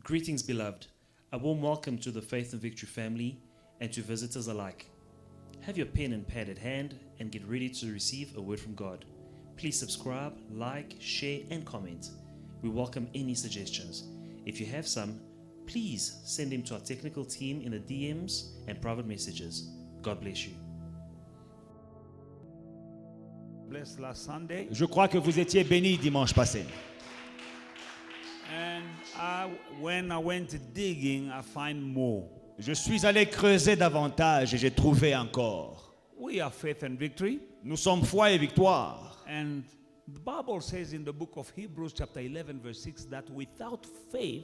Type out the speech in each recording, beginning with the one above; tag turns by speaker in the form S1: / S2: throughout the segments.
S1: Greetings, beloved. A warm welcome to the Faith and Victory family and to visitors alike. Have your pen and pad at hand and get ready to receive a word from God. Please subscribe, like, share, and comment. We welcome any suggestions. If you have some, please send them to our technical team in the DMs and private messages. God bless you.
S2: Blessed last Sunday.
S3: Je crois que vous étiez bénis dimanche passé.
S2: And when I went digging, I find more.
S3: Je suis allé creuser davantage et j'ai trouvé encore.
S2: We are faith and victory.
S3: Nous sommes foi et victoire.
S2: And the Bible says in the book of Hebrews chapter 11 verse 6 that without faith,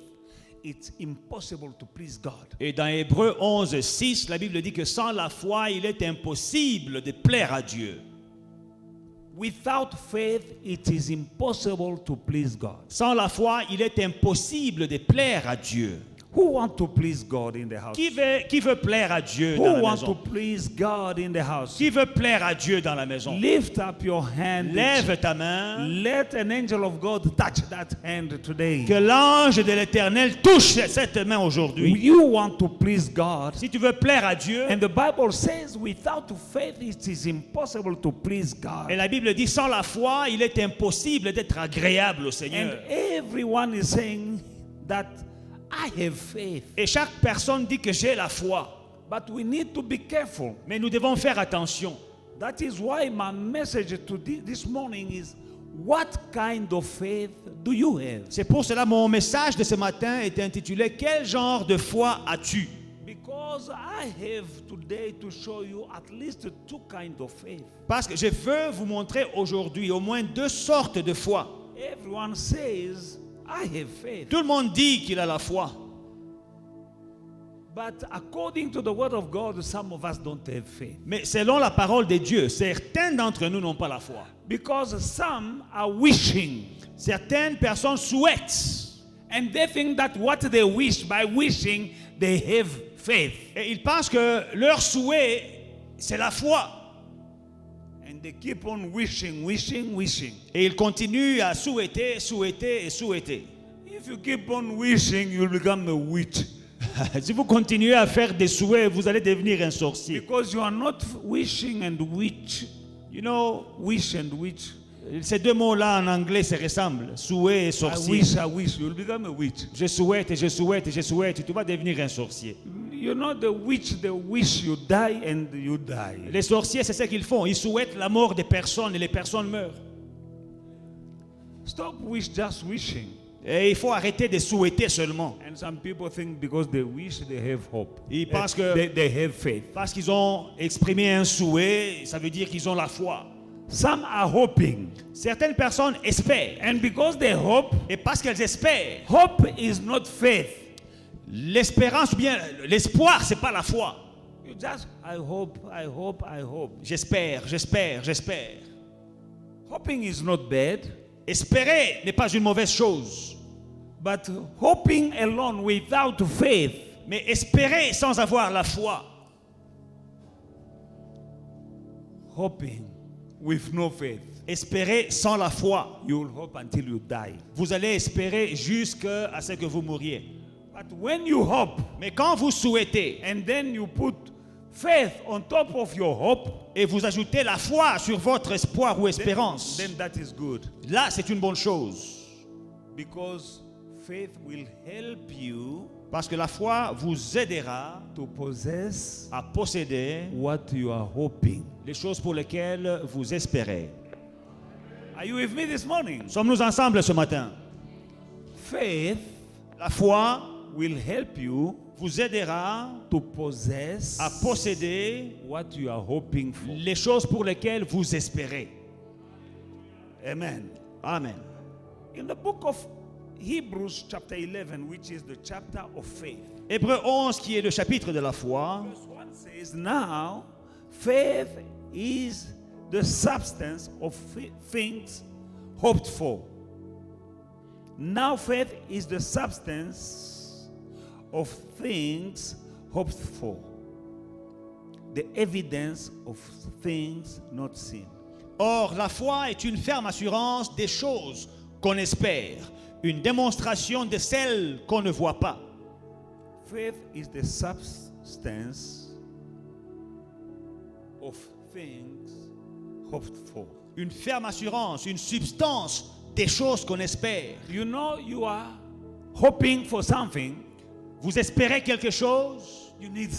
S2: it's impossible to please God.
S3: Et dans Hébreux 11, 6, la Bible dit que sans la foi, il est impossible de plaire à Dieu.
S2: Without faith, it is impossible to please God.
S3: Sans la foi, il est impossible de plaire à Dieu.
S2: Who want to please God in the house?
S3: Qui veut plaire à Dieu dans
S2: Who
S3: la
S2: want
S3: maison?
S2: to please God in the house?
S3: Qui veut plaire à Dieu dans la maison?
S2: Lift up your hand.
S3: Lève ta main.
S2: Let an angel of God touch that hand today.
S3: Que l'ange de l'Éternel touche cette main aujourd'hui.
S2: You want to please God.
S3: Si tu veux plaire à Dieu,
S2: And the Bible says without faith it is impossible to please God.
S3: et la Bible dit sans la foi, il est impossible d'être agréable au Seigneur.
S2: And everyone is saying that I have faith.
S3: Et chaque personne dit que j'ai la foi.
S2: But we need to be careful.
S3: Mais nous devons faire attention.
S2: That is why my message to this morning is what kind of faith do you have?
S3: C'est pour cela mon message de ce matin est intitulé quel genre de foi as-tu?
S2: Because I have today to show you at least two kinds of faith.
S3: Parce que je veux vous montrer aujourd'hui au moins deux sortes de foi.
S2: Everyone says I have faith.
S3: Tout le monde dit qu'il a la foi.
S2: But according to the word of God, some of us don't have faith.
S3: Mais selon la parole de Dieu, certains d'entre nous n'ont pas la foi.
S2: Because some are wishing.
S3: Certaines personnes souhaitent.
S2: And they think that what they wish, by wishing, they have faith.
S3: Et ils pensent que leur souhait, c'est la foi.
S2: And they keep on wishing, wishing, wishing.
S3: Et ils continuent à souhaiter, souhaiter et souhaiter.
S2: If you keep on wishing, you'll become a witch.
S3: Si vous continuez à faire des souhaits, vous allez devenir un sorcier.
S2: Because you are not wishing and witch.
S3: You know,
S2: Wish and witch.
S3: ces deux mots-là en anglais se ressemblent. Souhait et sorcier.
S2: I wish. You'll become a witch.
S3: Je souhaite et je souhaite et je souhaite. Tu vas devenir un sorcier.
S2: You know the witch, they wish you die and you die.
S3: Les sorciers, c'est ce qu'ils font. Ils souhaitent la mort des personnes et les personnes meurent.
S2: Stop just wishing.
S3: Et il faut arrêter de souhaiter seulement.
S2: And some people think because they wish, they have hope.
S3: Ils pensent que
S2: They have faith.
S3: parce qu'ils ont exprimé un souhait, ça veut dire qu'ils ont la foi.
S2: Some are hoping.
S3: Certaines personnes espèrent.
S2: And because they hope,
S3: Et parce qu'elles espèrent,
S2: hope is not faith.
S3: l'espérance ou bien l'espoir, c'est pas la foi.
S2: You just, I hope.
S3: J'espère, j'espère, j'espère.
S2: Hoping is not bad,
S3: Espérer n'est pas une mauvaise chose.
S2: but hoping alone without faith,
S3: Mais espérer sans avoir la foi,
S2: hoping with no faith,
S3: espérer sans la foi,
S2: you will hope until you die.
S3: vous allez espérer jusqu'à ce que vous mouriez.
S2: But when you hope,
S3: Mais quand vous souhaitez
S2: and then you put faith on top of your hope,
S3: et vous ajoutez la foi sur votre espoir ou espérance,
S2: then that is good.
S3: là c'est une bonne chose.
S2: Because faith will help you
S3: Parce que la foi vous aidera
S2: to possess
S3: à posséder
S2: what you are hoping.
S3: les choses pour lesquelles vous espérez.
S2: Are you with me this morning?
S3: Sommes-nous ensemble ce matin?
S2: Faith
S3: La foi
S2: will help you
S3: vous aidera
S2: to possess
S3: à posséder
S2: what you are hoping for.
S3: les choses pour lesquelles vous espérez.
S2: Amen.
S3: Amen.
S2: In the book of Hebrews chapter 11, which is the chapter of faith,
S3: Hébreux 11 qui est le chapitre de la foi.
S2: verse 1 says, now faith is the substance of things hoped for. Now faith is the substance of things hoped for, the evidence of things not seen.
S3: Or, la foi est une ferme assurance des choses qu'on espère, une démonstration de celle qu'on ne voit pas.
S2: Faith is the substance of things hoped for.
S3: Une ferme assurance, une substance des choses qu'on espère.
S2: You know you are hoping for something,
S3: Vous espérez quelque chose,
S2: you need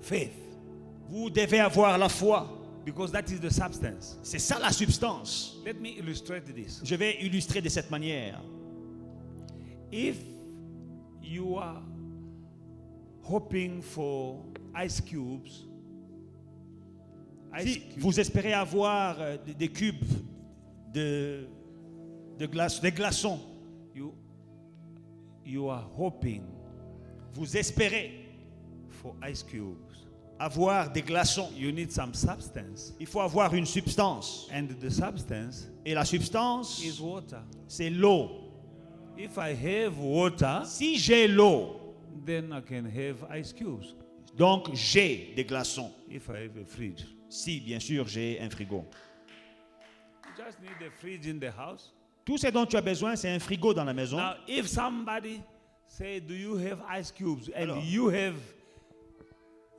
S2: faith
S3: vous devez avoir la foi.
S2: because that is the substance.
S3: C'est ça la substance.
S2: Let me illustrate this.
S3: Je vais illustrer de cette manière.
S2: If you are hoping for ice cubes,
S3: Si vous espérez avoir des cubes de glace, des glaçons,
S2: you are hoping
S3: vous espérez
S2: for ice cubes.
S3: avoir des glaçons.
S2: You need some substance,
S3: Il faut avoir une substance.
S2: and the substance
S3: Et la substance,
S2: is water.
S3: c'est l'eau.
S2: If I have water,
S3: Si j'ai l'eau,
S2: then I can have ice cubes.
S3: donc j'ai des glaçons.
S2: If I have a fridge,
S3: Si, bien sûr, j'ai un frigo.
S2: you just need a fridge in the house.
S3: Tout ce dont tu as besoin, c'est un frigo dans la maison.
S2: Now, if somebody say, "Do you have ice cubes?" and
S3: Alors.
S2: you have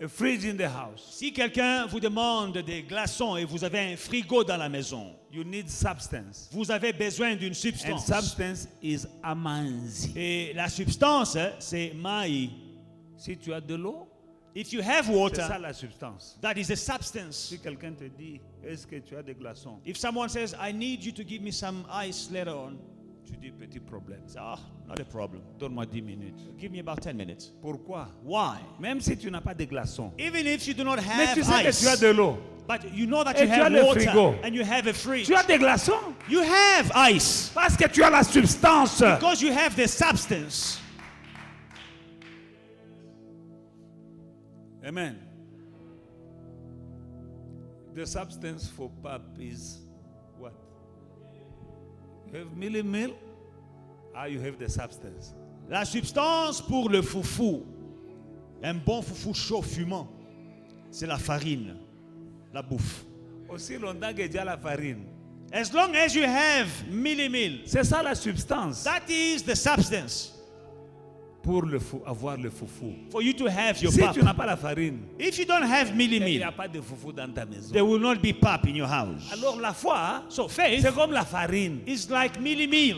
S2: a fridge in the house,
S3: Si quelqu'un vous demande des glaçons et vous avez un frigo dans la maison,
S2: you need substance,
S3: vous avez besoin d'une
S2: and
S3: substance.
S2: substance is amanzi.
S3: Et la substance, c'est maï.
S2: Si tu as de l'eau,
S3: If you have
S2: c'est ça
S3: water,
S2: la substance.
S3: that is the substance.
S2: Si quelqu'un te dit, "Est-ce que tu as des glaçons?"
S3: If someone says, I need you to give me some ice later on,
S2: Tu dis, "Petit problème.
S3: say, oh, not a problem.
S2: Donne-moi 10 minutes."
S3: Give me about 10 minutes.
S2: Pourquoi?
S3: Why?
S2: Même si tu n'as pas de glaçons,
S3: Even if you do not
S2: mais
S3: have
S2: tu sais que
S3: ice,
S2: tu as de l'eau.
S3: but you know that
S2: Et
S3: you
S2: tu as
S3: have
S2: le
S3: water
S2: frigo.
S3: and you have a fridge.
S2: Tu as des glaçons
S3: You have ice
S2: parce que tu as la substance.
S3: because you have the substance.
S2: Amen. The substance for pap is what? You have milli-meal? You have the substance.
S3: La substance pour le foufou, un bon foufou chaud fumant, c'est la farine, la bouffe.
S2: Aussi longtemps que tu as la farine.
S3: As long as you have milli-meal,
S2: C'est ça la substance
S3: that is the substance
S2: pour avoir le foufou.
S3: for you to have your
S2: Si
S3: pap.
S2: tu n'as pas la farine,
S3: If you don't have
S2: il n'y
S3: milli-meal,
S2: a pas de foufou dans ta maison.
S3: there will not be pap in your house.
S2: Alors la foi,
S3: So faith
S2: c'est comme la farine.
S3: is like milli-meal,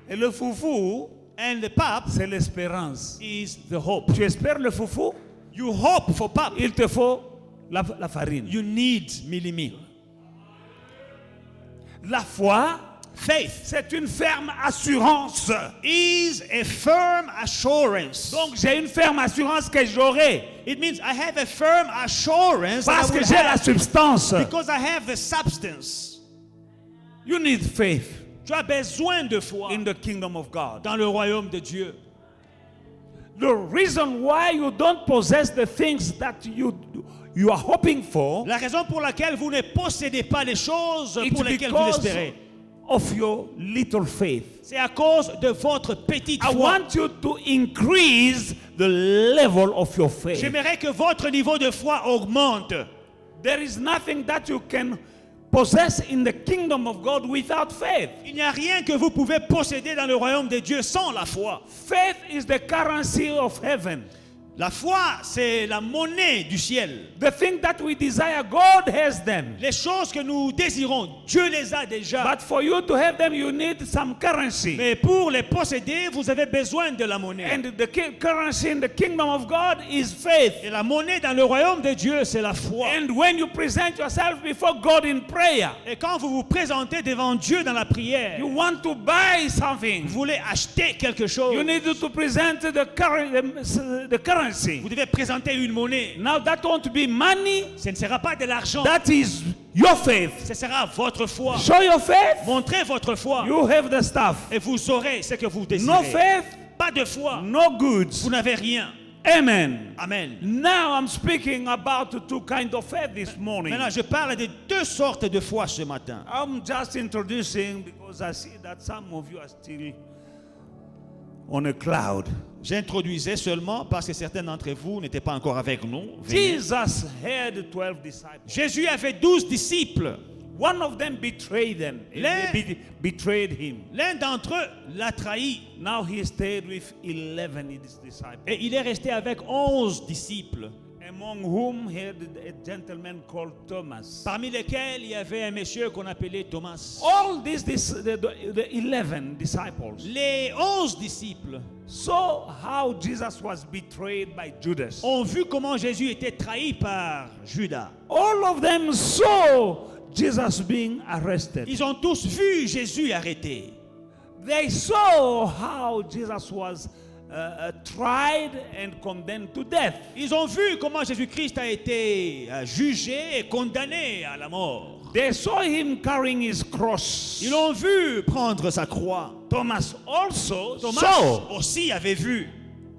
S2: Et le foufou,
S3: and the pap
S2: c'est l'espérance.
S3: is the hope.
S2: Tu espères le foufou,
S3: You hope for pap.
S2: il te faut la farine.
S3: You need milli-meal.
S2: La foi,
S3: Faith
S2: c'est une ferme assurance.
S3: is a firm assurance.
S2: Donc j'ai une ferme assurance que j'aurai
S3: It means I have a firm assurance that
S2: parce
S3: I
S2: que
S3: will
S2: j'ai la
S3: have
S2: substance.
S3: because I have the substance.
S2: You need faith
S3: Tu as besoin de foi
S2: in the kingdom of God.
S3: dans le royaume de Dieu.
S2: The reason why you don't possess the things that you are hoping for,
S3: La raison pour laquelle vous ne possédez pas les choses
S2: it's
S3: pour lesquelles vous
S2: because
S3: espérez,
S2: of your little faith.
S3: c'est à cause de votre petite
S2: I
S3: foi.
S2: want you to increase the level of your faith.
S3: J'aimerais que votre niveau de foi augmente.
S2: There is nothing that you can possess in the kingdom of God without faith.
S3: Il n'y a rien que vous pouvez posséder dans le royaume de Dieu sans la foi.
S2: Faith is the currency of heaven.
S3: La foi, c'est la monnaie du ciel.
S2: The thing that we desire, God has them.
S3: Les choses que nous désirons, Dieu les a déjà.
S2: But for you to have them, you need some currency.
S3: Mais pour les posséder, vous avez besoin de la monnaie.
S2: And the currency in the kingdom of God is faith.
S3: Et la monnaie dans le royaume de Dieu, c'est la foi.
S2: And when you present yourself before God in prayer,
S3: Et quand vous vous présentez devant Dieu dans la prière,
S2: you want to buy something.
S3: vous voulez acheter quelque chose.
S2: You need to present the currency.
S3: Vous devez présenter une monnaie.
S2: Now that won't be money,
S3: Ce ne sera pas de l'argent.
S2: that is your faith.
S3: Ce sera votre foi.
S2: Show your faith,
S3: Montrez votre foi.
S2: you have the stuff.
S3: Et vous saurez ce que vous désirez.
S2: No faith,
S3: Pas de foi.
S2: no goods.
S3: Vous n'avez rien.
S2: Amen.
S3: Amen.
S2: Now I'm speaking about two kinds of faith this morning.
S3: Maintenant, je parle de deux sortes de foi ce matin.
S2: I'm just introducing because I see that some of you are still on a cloud.
S3: J'introduisais seulement parce que certains d'entre vous n'étaient pas encore avec nous. Venez.
S2: Jesus had 12 disciples.
S3: Jésus avait 12 disciples.
S2: One of them betrayed them. Betrayed him.
S3: L'un d'entre eux l'a trahi.
S2: Now he stayed with 11 disciples.
S3: Et il est resté avec 11 disciples,
S2: Among whom he had a gentleman called Thomas.
S3: parmi lesquels il y avait un monsieur qu'on appelait Thomas.
S2: All the 11 disciples
S3: Les 11 disciples
S2: saw how Jesus was betrayed by Judas.
S3: ont vu comment Jésus était trahi par Judas.
S2: All of them saw Jesus being arrested.
S3: Ils ont tous vu Jésus arrêté.
S2: They saw how Jesus was tried and condemned to death.
S3: Ils ont vu comment Jésus-Christ a été jugé et condamné à la mort.
S2: They saw him carrying his cross.
S3: Ils l'ont vu prendre sa croix.
S2: Thomas also
S3: Thomas
S2: saw.
S3: aussi avait vu.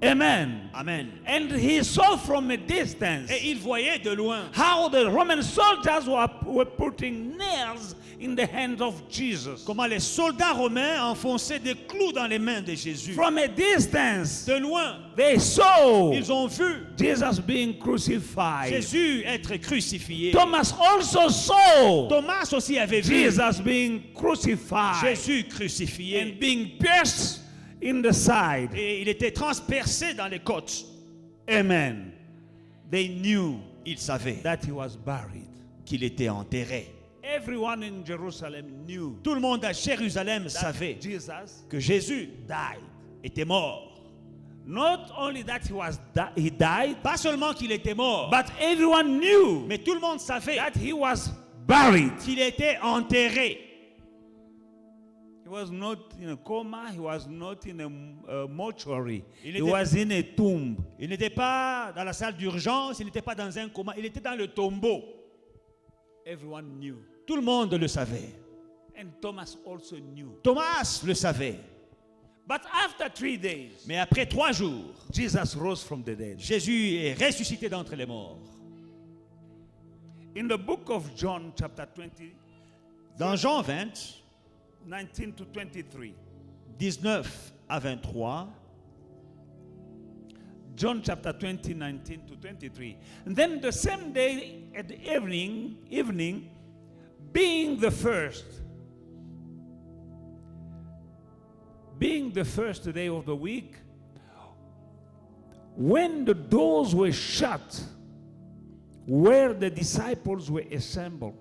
S2: Amen.
S3: Amen.
S2: And he saw from a distance
S3: Et il voyait de loin
S2: how the Roman soldiers were putting nails in the hands of Jesus.
S3: comment les soldats romains enfonçaient des clous dans les mains de Jésus.
S2: From a distance,
S3: De loin,
S2: they saw
S3: ils ont vu
S2: Jesus being crucified.
S3: Jésus être crucifié.
S2: Thomas also saw
S3: Thomas aussi avait vu
S2: Jesus being crucified
S3: Jésus crucifié.
S2: and being pierced in the side.
S3: Et il était transpercé dans les côtes.
S2: Amen. They knew
S3: Ils savaient
S2: that he was buried.
S3: qu'il était enterré.
S2: Everyone in Jerusalem knew
S3: Tout le monde à Jérusalem
S2: that
S3: savait
S2: Jesus
S3: que Jésus
S2: died.
S3: était mort.
S2: Not only that he died,
S3: Pas seulement qu'il était mort,
S2: but everyone knew
S3: mais tout le monde savait
S2: that he was buried.
S3: qu'il était enterré.
S2: He was not in a coma. He was not in a mortuary.
S3: Il
S2: He
S3: était-
S2: was in a tomb.
S3: Il n'était pas dans la salle d'urgence, il n'était pas dans un coma, il était dans le tombeau.
S2: Everyone knew.
S3: Tout le monde le savait.
S2: And Thomas also knew.
S3: Thomas le savait.
S2: But after 3 days,
S3: Mais après 3 jours,
S2: Jesus rose from the dead.
S3: Jésus est ressuscité d'entre les morts.
S2: In the book of John, chapter 20,
S3: Dans Jean 20,
S2: 19 to 23.
S3: 19 à 23,
S2: John chapter 20, 19 to 23. And then the same day at the evening, being the first day of the week, when the doors were shut, where the disciples were assembled,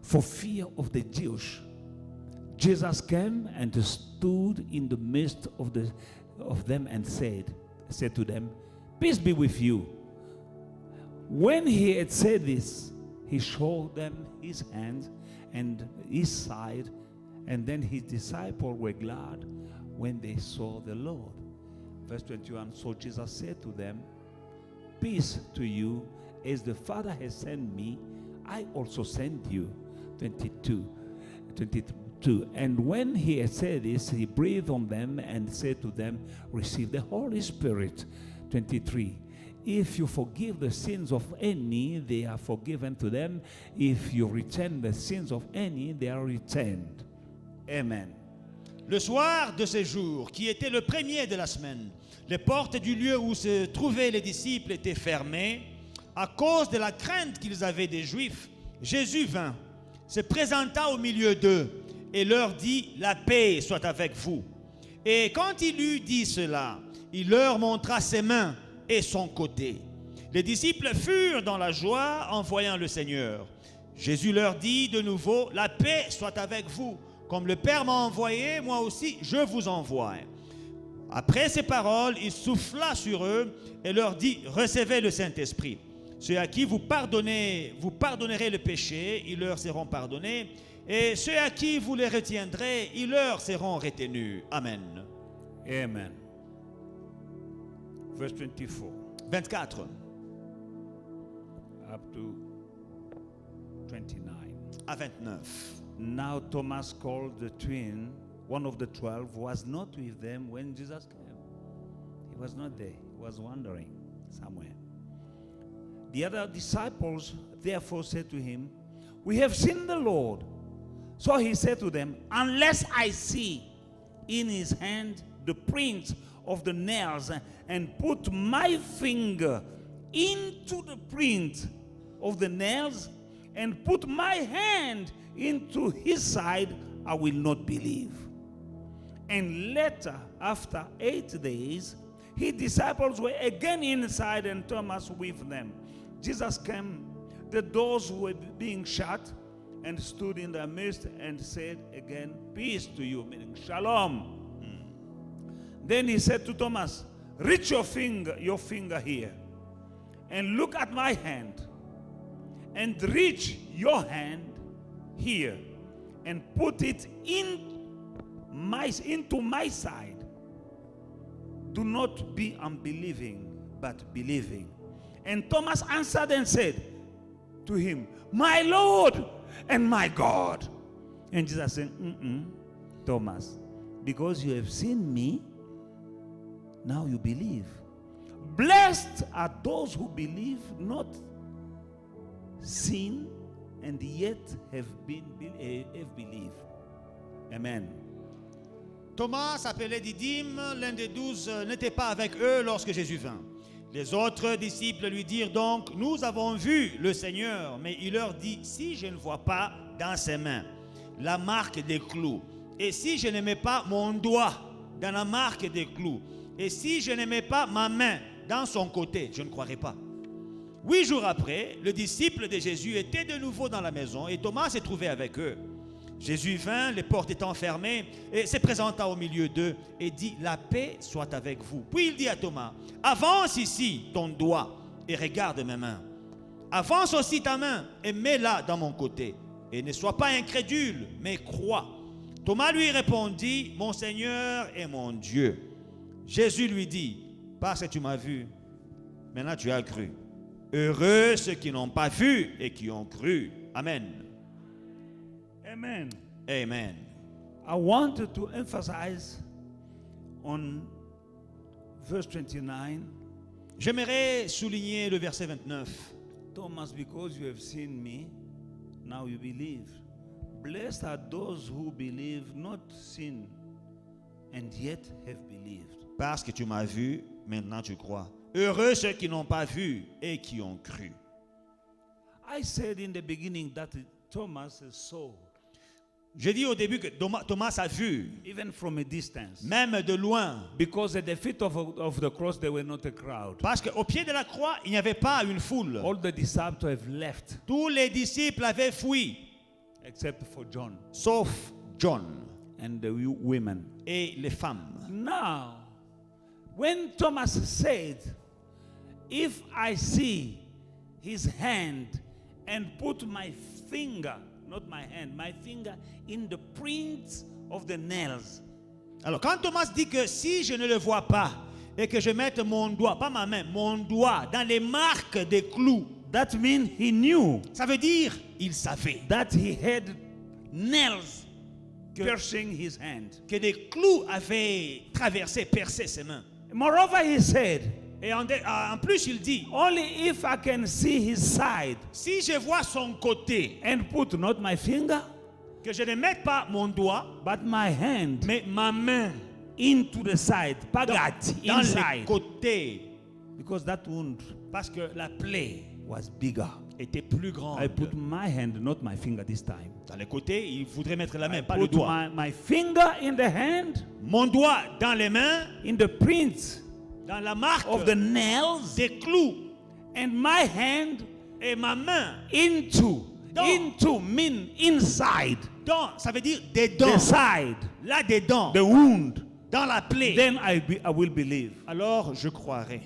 S2: for fear of the Jews, Jesus came and stood in the midst of them and said to them, "Peace be with you." When he had said this, he showed them his hands and his side, and then his disciples were glad when they saw the Lord. Verse 21, so Jesus said to them, "Peace to you, as the Father has sent me, I also send you." 22. And when he had said this, he breathed on them and said to them, "Receive the Holy Spirit." 23. If you forgive the sins of any, they are forgiven to them. If you return the sins of any, they are returned. Amen.
S3: le soir de ce jour, qui était le premier de la semaine, les portes du lieu où se trouvaient les disciples étaient fermées. À cause de la crainte qu'ils avaient des Juifs, Jésus vint, se présenta au milieu d'eux et leur dit, la paix soit avec vous. Et quand il eut dit cela, il leur montra ses mains et son côté. Les disciples furent dans la joie en voyant le Seigneur. Jésus leur dit de nouveau, la paix soit avec vous. Comme le Père m'a envoyé, moi aussi je vous envoie. Après ces paroles, il souffla sur eux et leur dit, recevez le Saint-Esprit. Ceux à qui vous pardonnerez le péché, ils leur seront pardonnés. Et ceux à qui vous les retiendrez, ils leur seront retenus. Amen.
S2: Amen. Verse 24
S3: 24
S2: up to 29.
S3: à 29.
S2: Now Thomas, called the twin, one of the 12, was not with them when Jesus came. He was not there. He was wandering somewhere. The other disciples therefore said to him, "We have seen the Lord." So he said to them, "Unless I see in his hand the prints of the nails and put my finger into the print of the nails and put my hand into his side, I will not believe. And later, after 8 days, his disciples were again inside and Thomas with them. Jesus came, the doors were being shut, and stood in their midst and said again, peace to you, meaning shalom. Then he said to Thomas, reach your finger here, and look at my hand, and reach your hand here, and put it into my side. Do not be unbelieving, but believing. And Thomas answered and said to him, my Lord and my God. And Jesus said, Thomas, because you have seen me, now you believe. Blessed are those who believe, not seen, and yet have believed. Amen.
S3: Thomas, appelé Didyme, l'un des 12, n'était pas avec eux lorsque Jésus vint. Les autres disciples lui dirent donc, nous avons vu le Seigneur. Mais il leur dit, si je ne vois pas dans ses mains la marque des clous, et si je ne mets pas mon doigt dans la marque des clous, et si je ne mets pas ma main dans son côté, je ne croirai pas. 8 jours après, le disciple de Jésus était de nouveau dans la maison et Thomas s'est trouvé avec eux. Jésus vint, les portes étant fermées, et se présenta au milieu d'eux et dit, la paix soit avec vous. Puis il dit à Thomas, avance ici ton doigt et regarde mes mains. Avance aussi ta main et mets-la dans mon côté. Et ne sois pas incrédule, mais crois. Thomas lui répondit, mon Seigneur et mon Dieu. Jésus lui dit, parce que tu m'as vu, maintenant tu as cru. Heureux ceux qui n'ont pas vu et qui ont cru. Amen.
S2: Amen.
S3: Amen.
S2: I wanted to emphasize on verse 29.
S3: J'aimerais souligner le verset 29.
S2: Thomas, because you have seen me, now you believe. Blessed are those who believe, not seen, and yet have believed.
S3: Parce que tu m'as vu, maintenant tu crois. Heureux ceux qui n'ont pas vu et qui ont cru.
S2: I said in the beginning that Thomas saw.
S3: J'ai dit au début que Thomas a vu,
S2: Even from a distance.
S3: même de loin.
S2: Because at the feet of the cross there were not a crowd.
S3: Parce qu'au pied de la croix, il n'y avait pas une foule.
S2: All the disciples have left,
S3: Tous les disciples avaient fui,
S2: except for John
S3: sauf John
S2: and the women.
S3: et les femmes.
S2: Now, when Thomas said, if I see his hand and put my finger, not my hand, my finger in the prints of the nails.
S3: Alors quand Thomas dit que si je ne le vois pas et que je mette mon doigt, pas ma main, mon doigt dans les marques des clous,
S2: That means he knew
S3: ça veut dire il savait
S2: that he had nails piercing his hand.
S3: que des clous avaient traversé, percé ses mains.
S2: Moreover, he said,
S3: Et en plus il dit,
S2: only if I can see his side
S3: si je vois son côté,
S2: and put not my finger,
S3: que je ne mette pas mon doigt,
S2: but my hand
S3: mais ma main
S2: into the side, pagat,
S3: dans les
S2: inside.
S3: côtés,
S2: Because that wound
S3: parce que la plaie
S2: was bigger.
S3: était plus grande.
S2: I put my hand, not my finger this time.
S3: Dans les côtés, il voudrait mettre la main,
S2: I
S3: pas le
S2: put
S3: doigt.
S2: my finger in the hand,
S3: Mon doigt dans les mains,
S2: in the prints
S3: dans la marque
S2: of the nails,
S3: des clous,
S2: and my hand
S3: et ma main
S2: mean inside,
S3: dans, ça veut dire des
S2: the
S3: dents,
S2: side,
S3: là des dents,
S2: the wound.
S3: dans la plaie.
S2: Then I will believe.
S3: Alors je croirai.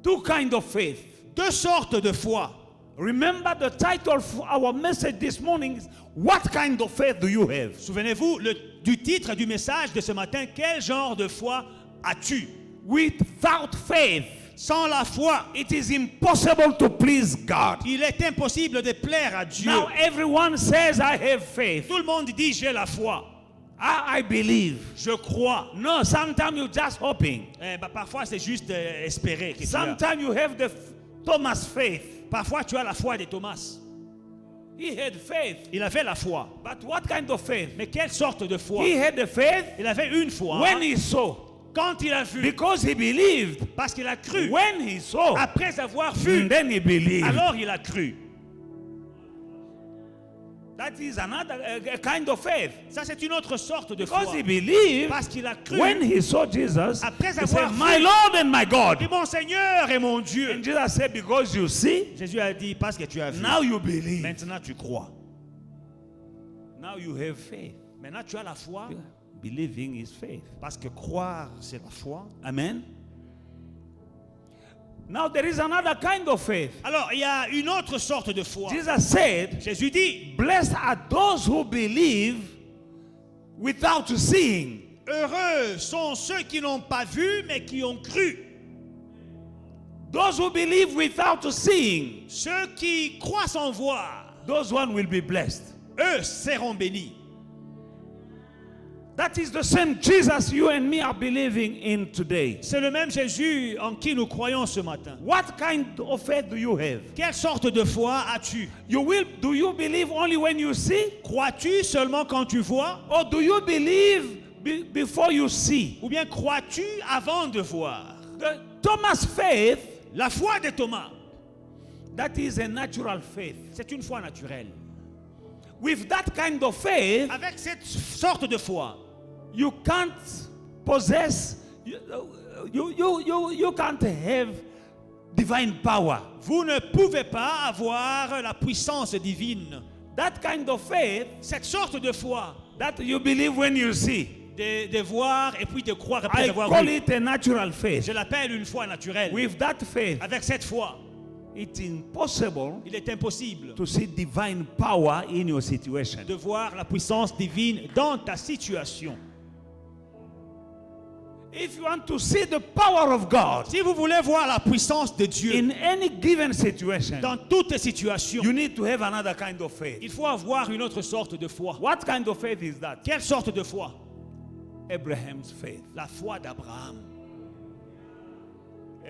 S2: Two kinds of faith.
S3: Deux sortes de foi.
S2: Remember the title for our message this morning is, what kind of faith do you have?
S3: Souvenez-vous du titre du message de ce matin. Quel genre de foi as-tu?
S2: Without faith,
S3: Sans la foi,
S2: it is impossible to please God.
S3: il est impossible de plaire à Dieu.
S2: Now everyone says, I have faith.
S3: Tout le monde dit j'ai la foi.
S2: I believe.
S3: Je crois.
S2: No, sometimes you're just hoping.
S3: Parfois c'est juste espérer que tu as.
S2: Sometimes you have the Thomas faith.
S3: Parfois tu as la foi de Thomas.
S2: He had faith.
S3: Il avait la foi.
S2: But what kind of faith?
S3: Mais quelle sorte de foi?
S2: He had the faith
S3: Il avait une foi.
S2: when he saw.
S3: Quand il a vu,
S2: Because he believed.
S3: parce qu'il a cru,
S2: When he saw,
S3: après avoir vu,
S2: then he believed.
S3: alors il a cru.
S2: That is another a kind of faith.
S3: Ça, c'est une autre sorte de foi.
S2: Because he believed,
S3: Parce qu'il a cru,
S2: when he saw Jesus,
S3: après
S2: he
S3: avoir
S2: said,
S3: vu,
S2: my Lord and my
S3: il
S2: God.
S3: dit, mon Seigneur et mon Dieu.
S2: And Jesus said, because you see,
S3: Jésus a dit, parce que tu as vu,
S2: now you believe.
S3: maintenant tu crois.
S2: Now you have faith.
S3: Maintenant tu as la foi,
S2: Believing is faith.
S3: parce que croire, c'est la foi.
S2: Amen. Now there is another kind of faith.
S3: Alors, il y a une autre sorte de foi.
S2: Jesus said,
S3: Jésus dit,
S2: blessed are those who believe without seeing.
S3: heureux sont ceux qui n'ont pas vu, mais qui ont cru.
S2: Those who believe without seeing,
S3: Ceux qui croient sans voir,
S2: those one will be blessed.
S3: eux seront bénis.
S2: That is the same Jesus you and me are believing in today.
S3: C'est le même Jésus en qui nous croyons ce matin.
S2: What kind of faith do you have?
S3: Quelle sorte de foi as-tu?
S2: Do you believe only when you see?
S3: Crois-tu seulement quand tu vois?
S2: Or do you believe before you see?
S3: Ou bien crois-tu avant de voir?
S2: The Thomas faith,
S3: La foi de Thomas,
S2: that is a natural faith.
S3: c'est une foi naturelle.
S2: With that kind of faith,
S3: Avec cette sorte de foi,
S2: you can't possess, you can't have divine power.
S3: vous ne pouvez pas avoir la puissance divine.
S2: That kind of faith,
S3: Cette sorte de foi,
S2: that you believe when you see,
S3: de voir et puis de croire après
S2: I
S3: avoir
S2: call
S3: vu.
S2: it a natural faith.
S3: Je l'appelle une foi naturelle.
S2: With that faith,
S3: Avec cette foi,
S2: it's impossible
S3: il est impossible
S2: to see divine power in your situation.
S3: de voir la puissance divine dans ta situation.
S2: If you want to see the power of God
S3: Si vous voulez voir la puissance de Dieu
S2: in any given situation,
S3: dans toutes situations,
S2: you need to have another kind of faith.
S3: il faut avoir une autre sorte de foi.
S2: What kind of faith is that?
S3: Quelle sorte de foi?
S2: Abraham's faith.
S3: La foi d'Abraham.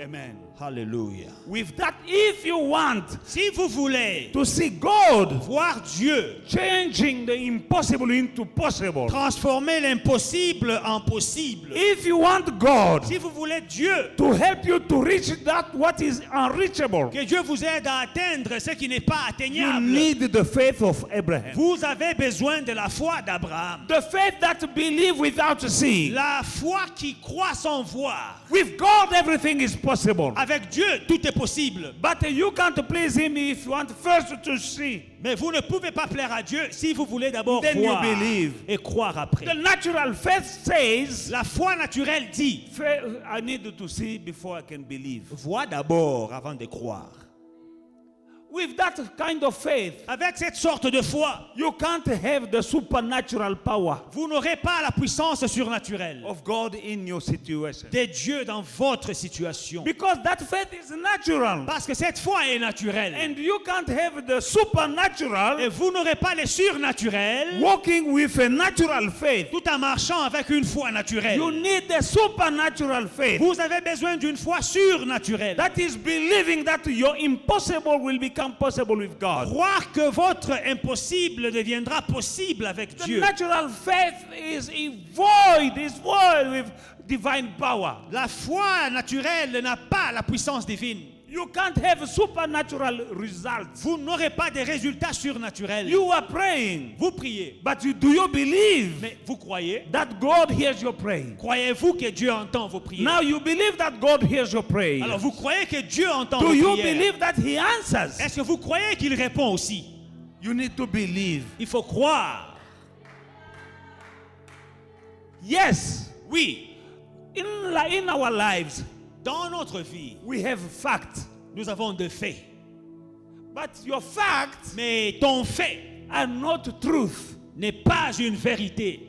S2: Amen.
S3: Alléluia.
S2: With that, if you want
S3: Si vous voulez
S2: to see God
S3: voir Dieu
S2: changing the impossible into possible,
S3: transformer l'impossible en possible,
S2: if you want God
S3: si vous voulez Dieu,
S2: to help you to reach that what is unreachable,
S3: que Dieu vous aide à atteindre ce qui n'est pas
S2: you
S3: atteignable,
S2: need the faith of Abraham.
S3: vous avez besoin de la foi d'Abraham.
S2: The faith that believe without seeing.
S3: La foi qui croit sans voir.
S2: With God, everything is possible.
S3: Avec Dieu, tout est possible.
S2: But you can't please Him if you want first to see.
S3: Mais vous ne pouvez pas plaire à Dieu si vous voulez d'abord
S2: Then you
S3: voir
S2: believe.
S3: et croire après.
S2: The natural faith says,
S3: La foi naturelle dit,
S2: I need to see before I can believe.
S3: vois d'abord avant de croire.
S2: With that kind of faith,
S3: Avec cette sorte de foi,
S2: you can't have the supernatural power
S3: vous n'aurez pas la puissance surnaturelle
S2: of God in your situation.
S3: de Dieu dans votre situation.
S2: Because that faith is natural.
S3: Parce que cette foi est naturelle.
S2: And you can't have the supernatural
S3: Et vous n'aurez pas les surnaturels
S2: walking with a natural faith.
S3: tout en marchant avec une foi naturelle.
S2: You need the supernatural faith.
S3: Vous avez besoin d'une foi surnaturelle.
S2: That is believing that your impossible will become possible with God.
S3: Croire que votre impossible deviendra possible avec
S2: The
S3: Dieu.
S2: natural faith is void with divine power.
S3: La foi naturelle n'a pas la puissance divine.
S2: You can't have supernatural results.
S3: Vous n'aurez pas de résultats surnaturels.
S2: You are praying,
S3: Vous priez,
S2: but do you believe
S3: mais vous croyez?
S2: that God hears your praying?
S3: Croyez-vous que Dieu entend vos prières?
S2: Now you believe that God hears your praying.
S3: Alors vous croyez que Dieu entend
S2: Do
S3: vos
S2: you
S3: prières?
S2: believe that He answers?
S3: Est-ce que vous croyez qu'il répond aussi?
S2: You need to believe.
S3: Il faut croire.
S2: Yes,
S3: Oui,
S2: in our lives,
S3: dans notre vie,
S2: we have facts.
S3: nous avons des faits.
S2: But your facts
S3: Mais ton fait
S2: are not truth.
S3: n'est pas une vérité.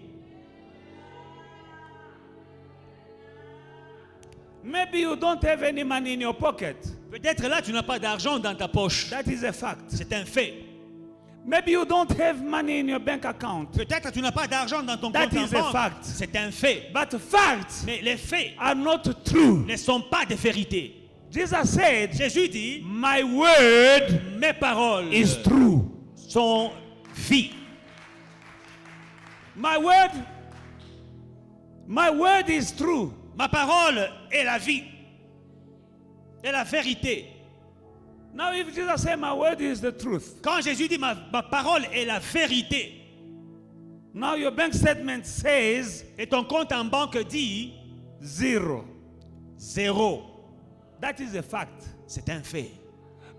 S2: Maybe you don't have any money in your pocket.
S3: Peut-être là, tu n'as pas d'argent dans ta poche.
S2: That is a fact.
S3: C'est un fait.
S2: Maybe you don't have money in your bank account.
S3: Peut-être tu n'as pas d'argent dans ton
S2: That
S3: compte en
S2: is a
S3: banque.
S2: fact.
S3: C'est un fait.
S2: But facts
S3: Mais les faits
S2: are not true.
S3: ne sont pas des vérités.
S2: Jesus said,
S3: Jésus dit,
S2: my word
S3: mes paroles
S2: is true.
S3: sont vie.
S2: My word is true.
S3: Ma parole est la vie. Et la vérité.
S2: Now, if Jesus said, my word is the truth.
S3: Quand Jésus dit ma parole est la vérité,
S2: Now your bank statement says
S3: et ton compte en banque dit
S2: 0.
S3: 0,
S2: That is a fact.
S3: c'est un fait.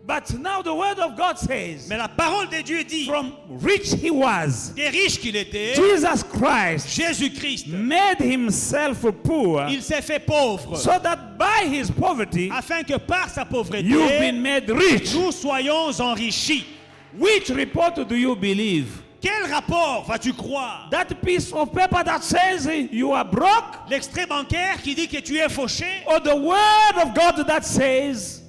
S2: But now the word of God says,
S3: Mais la parole de Dieu dit,
S2: from rich he was,
S3: des riches qu'il était,
S2: Jesus Christ
S3: Jésus-Christ,
S2: made himself poor,
S3: il s'est fait pauvre,
S2: so that by his poverty
S3: afin que par sa pauvreté,
S2: you've been made rich.
S3: nous soyons enrichis.
S2: Which report do you believe?
S3: Quel rapport vas-tu croire?
S2: That piece of paper that says you are broke,
S3: L'extrait bancaire qui dit que tu es fauché,
S2: or the word of God that says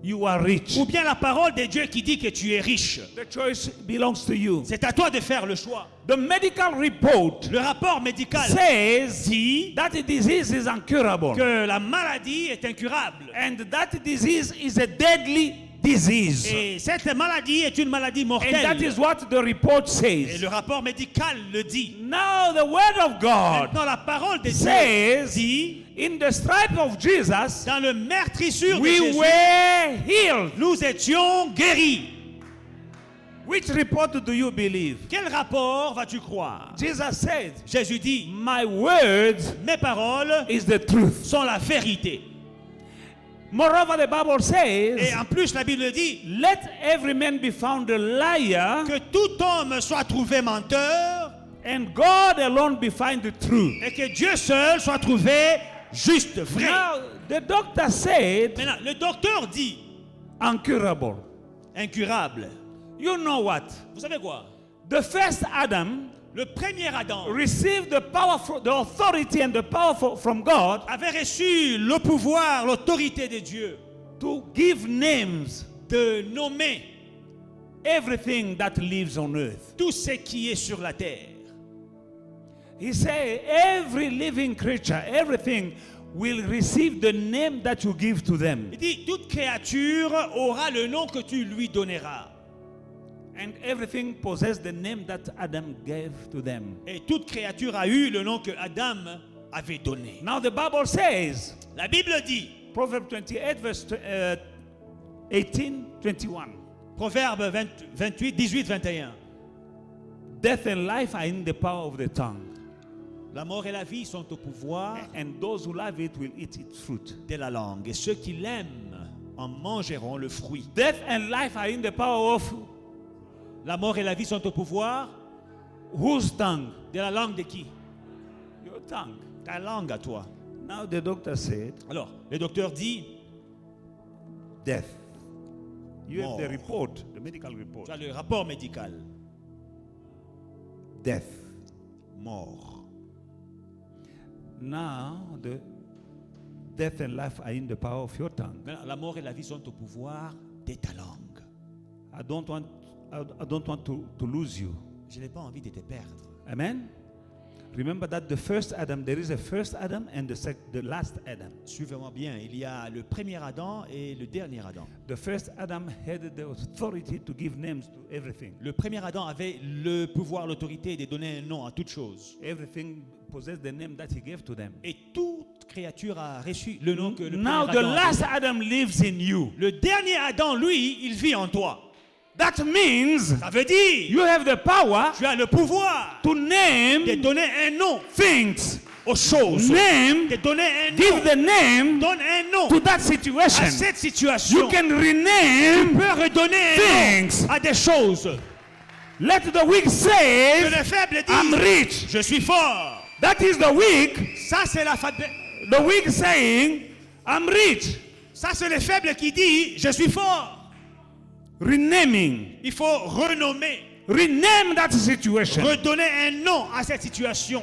S2: you are rich?
S3: ou bien la parole de Dieu qui dit que tu es riche?
S2: The choice belongs to you.
S3: C'est à toi de faire le choix.
S2: The medical report
S3: Le rapport médical
S2: says
S3: dit
S2: that the disease is incurable,
S3: que la maladie est incurable.
S2: and that disease is a deadly disease.
S3: Et cette maladie est une maladie
S2: And that
S3: mortelle.
S2: is what the report
S3: Et
S2: says.
S3: le rapport médical le dit.
S2: Now the word of God
S3: Maintenant, la parole de Dieu
S2: says,
S3: dit,
S2: in the stripe of Jesus,
S3: dans le meurtrissure de
S2: we
S3: Jésus,
S2: were healed.
S3: nous étions guéris.
S2: Which report do you believe?
S3: Quel rapport vas-tu croire?
S2: Jesus said,
S3: Jésus dit,
S2: my words
S3: mes paroles
S2: is the truth.
S3: sont la vérité.
S2: Moreover, the Bible
S3: Et
S2: says,
S3: en plus, la Bible dit
S2: let every man be found a liar,
S3: que tout homme soit trouvé menteur
S2: and God alone be found true.
S3: et que Dieu seul soit trouvé juste, vrai.
S2: Now, the doctor said,
S3: Maintenant, le docteur dit
S2: incurable.
S3: incurable.
S2: You know what?
S3: Vous savez quoi?
S2: The first Adam
S3: Le premier Adam
S2: received the power, the authority and the power from God
S3: avait reçu le pouvoir, l'autorité de Dieu
S2: to give names
S3: de nommer
S2: everything that lives on earth.
S3: tout ce qui est sur la terre.
S2: He said, every living creature, everything will receive the name that you give to them.
S3: Il dit, toute créature aura le nom que tu lui donneras.
S2: And everything possessed the name that Adam gave to them.
S3: Et toute créature a eu le nom que Adam avait donné.
S2: Now the Bible says,
S3: La Bible dit,
S2: Proverbs 28 verse 18, 21.
S3: Proverbe 28, 18, 21.
S2: Death and life are in the power of the tongue.
S3: La mort et la vie sont au pouvoir
S2: And those who love it will eat its fruit.
S3: de la langue. Et ceux qui l'aiment en mangeront le fruit.
S2: Death and life are in the power of
S3: La mort et la vie sont au pouvoir
S2: whose tongue?
S3: de la langue de qui?
S2: Your tongue.
S3: Ta langue à toi.
S2: Now the doctor said,
S3: Alors, le docteur dit,
S2: death. You have the
S3: Mort.
S2: report, the medical report.
S3: tu as le rapport médical.
S2: Death.
S3: Mort.
S2: Now the death and life are in the power of your tongue.
S3: Maintenant, la mort et la vie sont au pouvoir de ta langue.
S2: I don't want to lose you.
S3: Je n'ai pas envie de te perdre.
S2: Amen. Remember that the first Adam, there is a first Adam and the last Adam.
S3: Suivez-moi bien, il y a le premier Adam et le dernier Adam.
S2: The first Adam had the authority to give names to everything.
S3: Le premier Adam avait le pouvoir, l'autorité de donner un nom à toute chose.
S2: Everything possessed the name that he gave to them.
S3: Et toute créature a reçu le nom que le
S2: Now
S3: premier
S2: the
S3: Adam a
S2: last
S3: donné.
S2: Adam lives in you.
S3: Le dernier Adam, lui, il vit en toi.
S2: That means
S3: Ça veut dire,
S2: you have the power
S3: tu as le pouvoir
S2: to
S3: de
S2: name
S3: donner un nom
S2: things.
S3: aux choses.
S2: Name,
S3: De donner un nom.
S2: give the name
S3: Donne un nom
S2: to that
S3: à
S2: situation.
S3: cette situation.
S2: You can rename.
S3: Tu peux redonner un
S2: things.
S3: nom à des choses.
S2: Let the weak
S3: Que
S2: say,
S3: le faible
S2: I'm
S3: dit,
S2: rich.
S3: je suis fort.
S2: That is the weak.
S3: Ça, c'est
S2: The weak saying, I'm rich.
S3: ça, c'est le faible qui dit, je suis fort.
S2: Renaming.
S3: Il faut renommer,
S2: Rename that situation.
S3: redonner un nom à cette situation.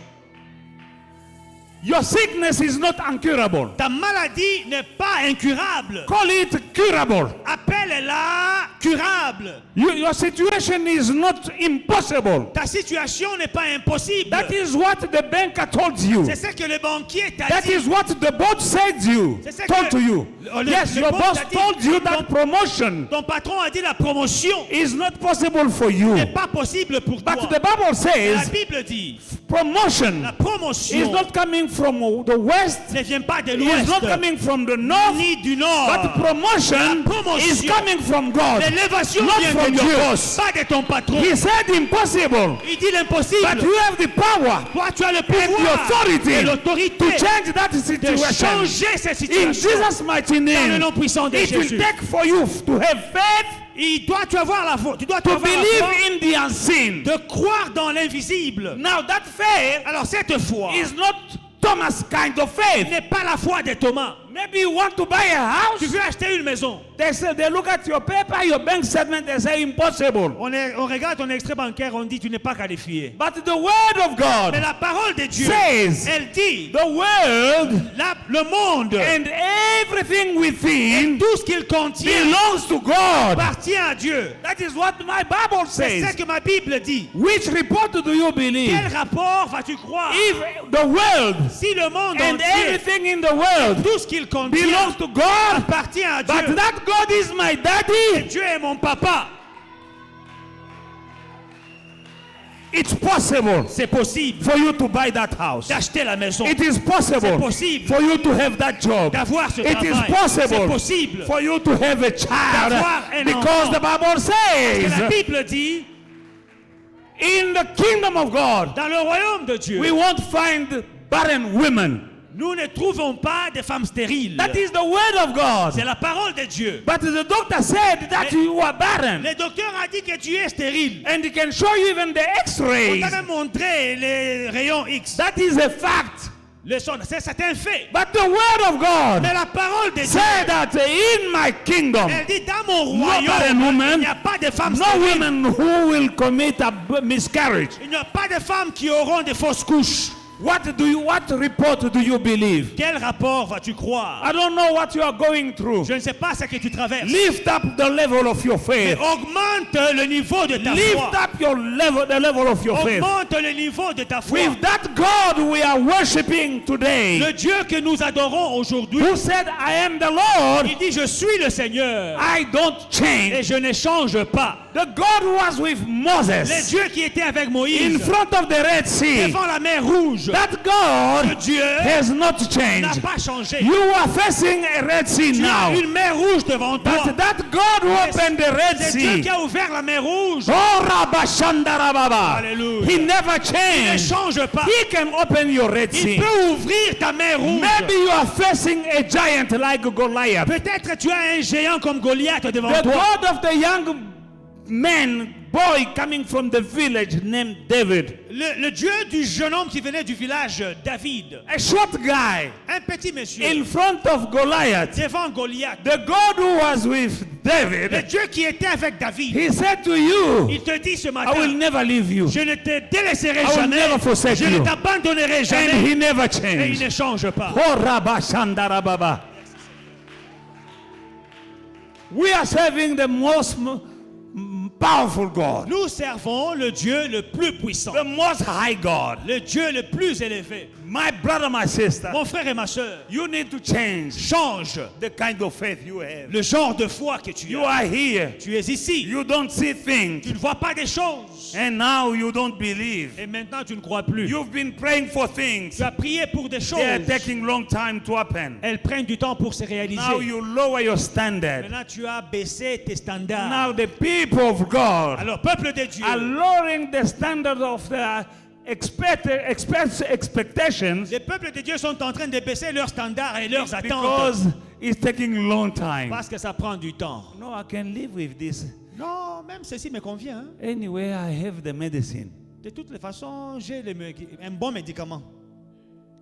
S2: Your sickness is not incurable.
S3: Ta maladie n'est pas incurable.
S2: Call it curable.
S3: Appelle-la curable.
S2: Your situation is not impossible.
S3: Ta situation n'est pas impossible.
S2: That is what the banker told you.
S3: C'est ce que le banquier t'a
S2: That
S3: dit.
S2: is what the boss said you.
S3: C'est ce
S2: Told
S3: que
S2: to you. Yes,
S3: le
S2: your
S3: boss
S2: boss
S3: t'a dit.
S2: told you that promotion
S3: Ton patron a dit la promotion
S2: is not possible for you.
S3: n'est pas possible pour toi.
S2: But the Bible
S3: La
S2: says
S3: Bible dit
S2: promotion
S3: la
S2: is
S3: promotion
S2: not coming from the west.
S3: ne vient pas de
S2: It is not
S3: l'ouest
S2: coming from the north.
S3: ni du nord.
S2: But promotion
S3: La promotion.
S2: is coming from God.
S3: L'élévation
S2: Not
S3: vient
S2: from
S3: de
S2: your
S3: Dieu,
S2: boss.
S3: pas de ton patron.
S2: He said impossible.
S3: Il dit l'impossible.
S2: But you have the power
S3: Toi, tu as le
S2: and the
S3: pouvoir
S2: authority
S3: et l'autorité
S2: to change that
S3: de
S2: situation.
S3: changer cette
S2: In
S3: situation.
S2: Jesus' mighty
S3: Dans le
S2: name,
S3: nom puissant de
S2: it will
S3: Jésus.
S2: take for you to have faith,
S3: Il doit tu avoir la foi. Tu dois
S2: to
S3: avoir la
S2: believe
S3: foi
S2: in the unseen.
S3: de croire dans l'invisible.
S2: Now that faith
S3: Alors cette foi
S2: is not Thomas' kind of faith.
S3: n'est pas la foi de Thomas.
S2: Maybe you want to buy a house.
S3: Tu veux acheter une maison.
S2: They say they look at your paper, your bank statement, they say impossible.
S3: On regarde ton extrait bancaire, on dit tu n'es pas qualifié.
S2: But the word of God
S3: Mais la parole de Dieu,
S2: says
S3: elle dit
S2: the world
S3: le monde
S2: and everything
S3: et
S2: within
S3: tout ce qu'il contient
S2: belongs to God.
S3: appartient à Dieu.
S2: That is what my Bible
S3: C'est ce
S2: says.
S3: que ma Bible dit.
S2: Which report do you believe?
S3: Quel rapport vas-tu croire?
S2: If the world
S3: Si le monde
S2: and
S3: entier,
S2: everything in the world
S3: tout ce qu'il contient
S2: belongs to God,
S3: appartient à
S2: but
S3: Dieu.
S2: that God is my daddy,
S3: Dieu est mon papa.
S2: it's possible
S3: C'est possible
S2: for you to buy that house.
S3: d'acheter la maison,
S2: It is
S3: C'est
S2: possible
S3: possible
S2: for you to have that job.
S3: d'avoir ce
S2: It is
S3: travail. C'est
S2: possible
S3: possible.
S2: for you to have a child.
S3: D'avoir un
S2: Because
S3: enfant.
S2: the Bible
S3: Et la
S2: says
S3: Bible dit,
S2: in the kingdom of God,
S3: dans le royaume de Dieu,
S2: we won't find barren women.
S3: nous ne trouvons pas de femmes stériles.
S2: That is the word of God.
S3: C'est la parole de Dieu.
S2: But the doctor said that you are barren.
S3: Le docteur a dit que tu es stérile.
S2: And he can show you even the
S3: On
S2: x-rays.
S3: t'a même montré les rayons X.
S2: That is a fact.
S3: C'est un fait.
S2: But the word of God
S3: Mais la parole de Dieu,
S2: said that in my kingdom,
S3: elle dit dans mon
S2: no barren
S3: royaume, il
S2: woman,
S3: n'y a pas de femmes
S2: no
S3: stériles.
S2: women who will commit a miscarriage.
S3: Il n'y a pas de femmes qui auront des fausses couches.
S2: What report do you believe?
S3: Quel rapport vas-tu croire?
S2: I don't know what you are going through.
S3: Je ne sais pas ce que tu traverses.
S2: Lift up the level of your
S3: Mais
S2: faith.
S3: augmente le niveau de ta
S2: Lift
S3: foi.
S2: up the level of your faith.
S3: Augmente le niveau de ta foi.
S2: With that God we are worshiping today,
S3: Le Dieu que nous adorons aujourd'hui,
S2: who said, I am the Lord,
S3: il dit je suis le Seigneur
S2: I don't
S3: et
S2: change.
S3: je ne change pas.
S2: The God who was with
S3: Le
S2: Moses
S3: Dieu qui était avec
S2: in
S3: Moïse
S2: front of the Red Sea,
S3: devant la mer Rouge,
S2: that
S3: le
S2: God
S3: Dieu
S2: has not
S3: n'a
S2: changed.
S3: pas changé.
S2: You are facing a Red Sea
S3: Tu as
S2: now.
S3: une mer Rouge devant toi.
S2: But that God who opened the Red
S3: C'est Dieu
S2: Sea,
S3: qui a ouvert la mer Rouge.
S2: oh Rabashandarababa,
S3: Alléluia.
S2: He never
S3: Il ne
S2: changed.
S3: change pas.
S2: He can open your Red
S3: Il
S2: Sea.
S3: peut ouvrir ta mer Rouge.
S2: Maybe you are facing a giant like Goliath.
S3: Peut-être tu as un géant comme Goliath devant
S2: The
S3: toi.
S2: God of the young man, boy coming from the village named David,
S3: Le Dieu du jeune homme qui venait du village David.
S2: a short guy
S3: Un petit monsieur
S2: in front of Goliath.
S3: devant Goliath.
S2: The God who was with
S3: Le
S2: David,
S3: Dieu qui était avec David.
S2: he said to you,
S3: Il te dit ce
S2: I will
S3: matin,
S2: never leave you.
S3: je ne te délaisserai
S2: I will
S3: jamais.
S2: never forsake
S3: Je ne
S2: you.
S3: t'abandonnerai
S2: And
S3: jamais.
S2: he never
S3: Et il
S2: changed.
S3: ne change pas.
S2: Oh, Rabashandarababa. We are serving the most powerful God,
S3: Nous servons le Dieu le plus puissant.
S2: the most high God.
S3: Le Dieu le plus élevé.
S2: My brother, my sister,
S3: Mon frère et ma soeur,
S2: you need to change
S3: change
S2: the kind of faith you have.
S3: le genre de foi que tu
S2: You
S3: as.
S2: are here.
S3: Tu es ici.
S2: You don't see things.
S3: Tu ne vois pas des choses.
S2: And now you don't believe.
S3: Et maintenant, tu ne crois plus.
S2: You've been praying for things.
S3: Tu as prié pour des
S2: They are
S3: choses.
S2: taking long time to happen.
S3: Elles prennent du temps pour se réaliser.
S2: Now you lower your standard.
S3: Maintenant, tu as baissé tes standards.
S2: Now the people of God
S3: Alors, peuple de Dieu,
S2: are lowering the standard of their expectations
S3: les peuples de Dieu sont en train de baisser leurs standards et leurs attentes.
S2: because it's taking long time.
S3: Parce que ça prend du temps.
S2: No, I can live with this.
S3: Non, même ceci me convient. Hein.
S2: Anyway, I have the medicine.
S3: De toutes les façons, j'ai un bon médicament.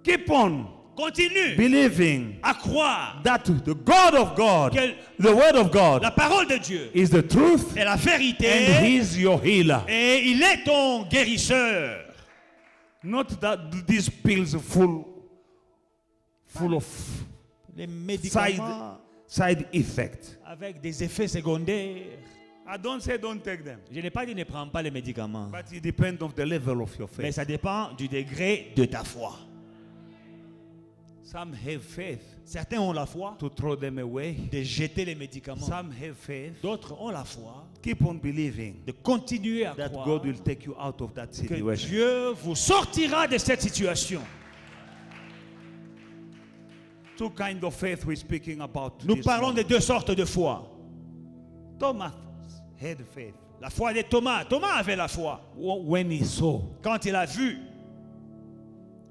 S2: Keep on
S3: Continue
S2: believing
S3: à croire
S2: that the God of God,
S3: que
S2: the Word of God,
S3: la parole de Dieu
S2: is the truth
S3: est la
S2: and
S3: vérité
S2: He's your healer.
S3: et il est ton guérisseur.
S2: Not that these pills full of
S3: Les médicaments
S2: side effect.
S3: avec des effets secondaires.
S2: I don't say don't take them.
S3: Je n'ai pas dit ne prends pas les médicaments.
S2: But it depends on the level of your
S3: Mais
S2: faith.
S3: ça dépend du degré de ta foi.
S2: Some have faith
S3: Certains ont la foi
S2: to throw them away.
S3: de jeter les médicaments.
S2: Some have faith.
S3: D'autres ont la foi
S2: Keep on believing
S3: de continuer à
S2: that
S3: croire
S2: God will take you out of that
S3: que
S2: situation.
S3: Dieu vous sortira de cette situation.
S2: Two kinds of faith we're speaking about.
S3: Nous
S2: this
S3: parlons
S2: morning.
S3: de deux sortes de foi.
S2: Thomas had faith.
S3: La foi de Thomas. Thomas avait la foi.
S2: When he saw,
S3: Quand il a vu,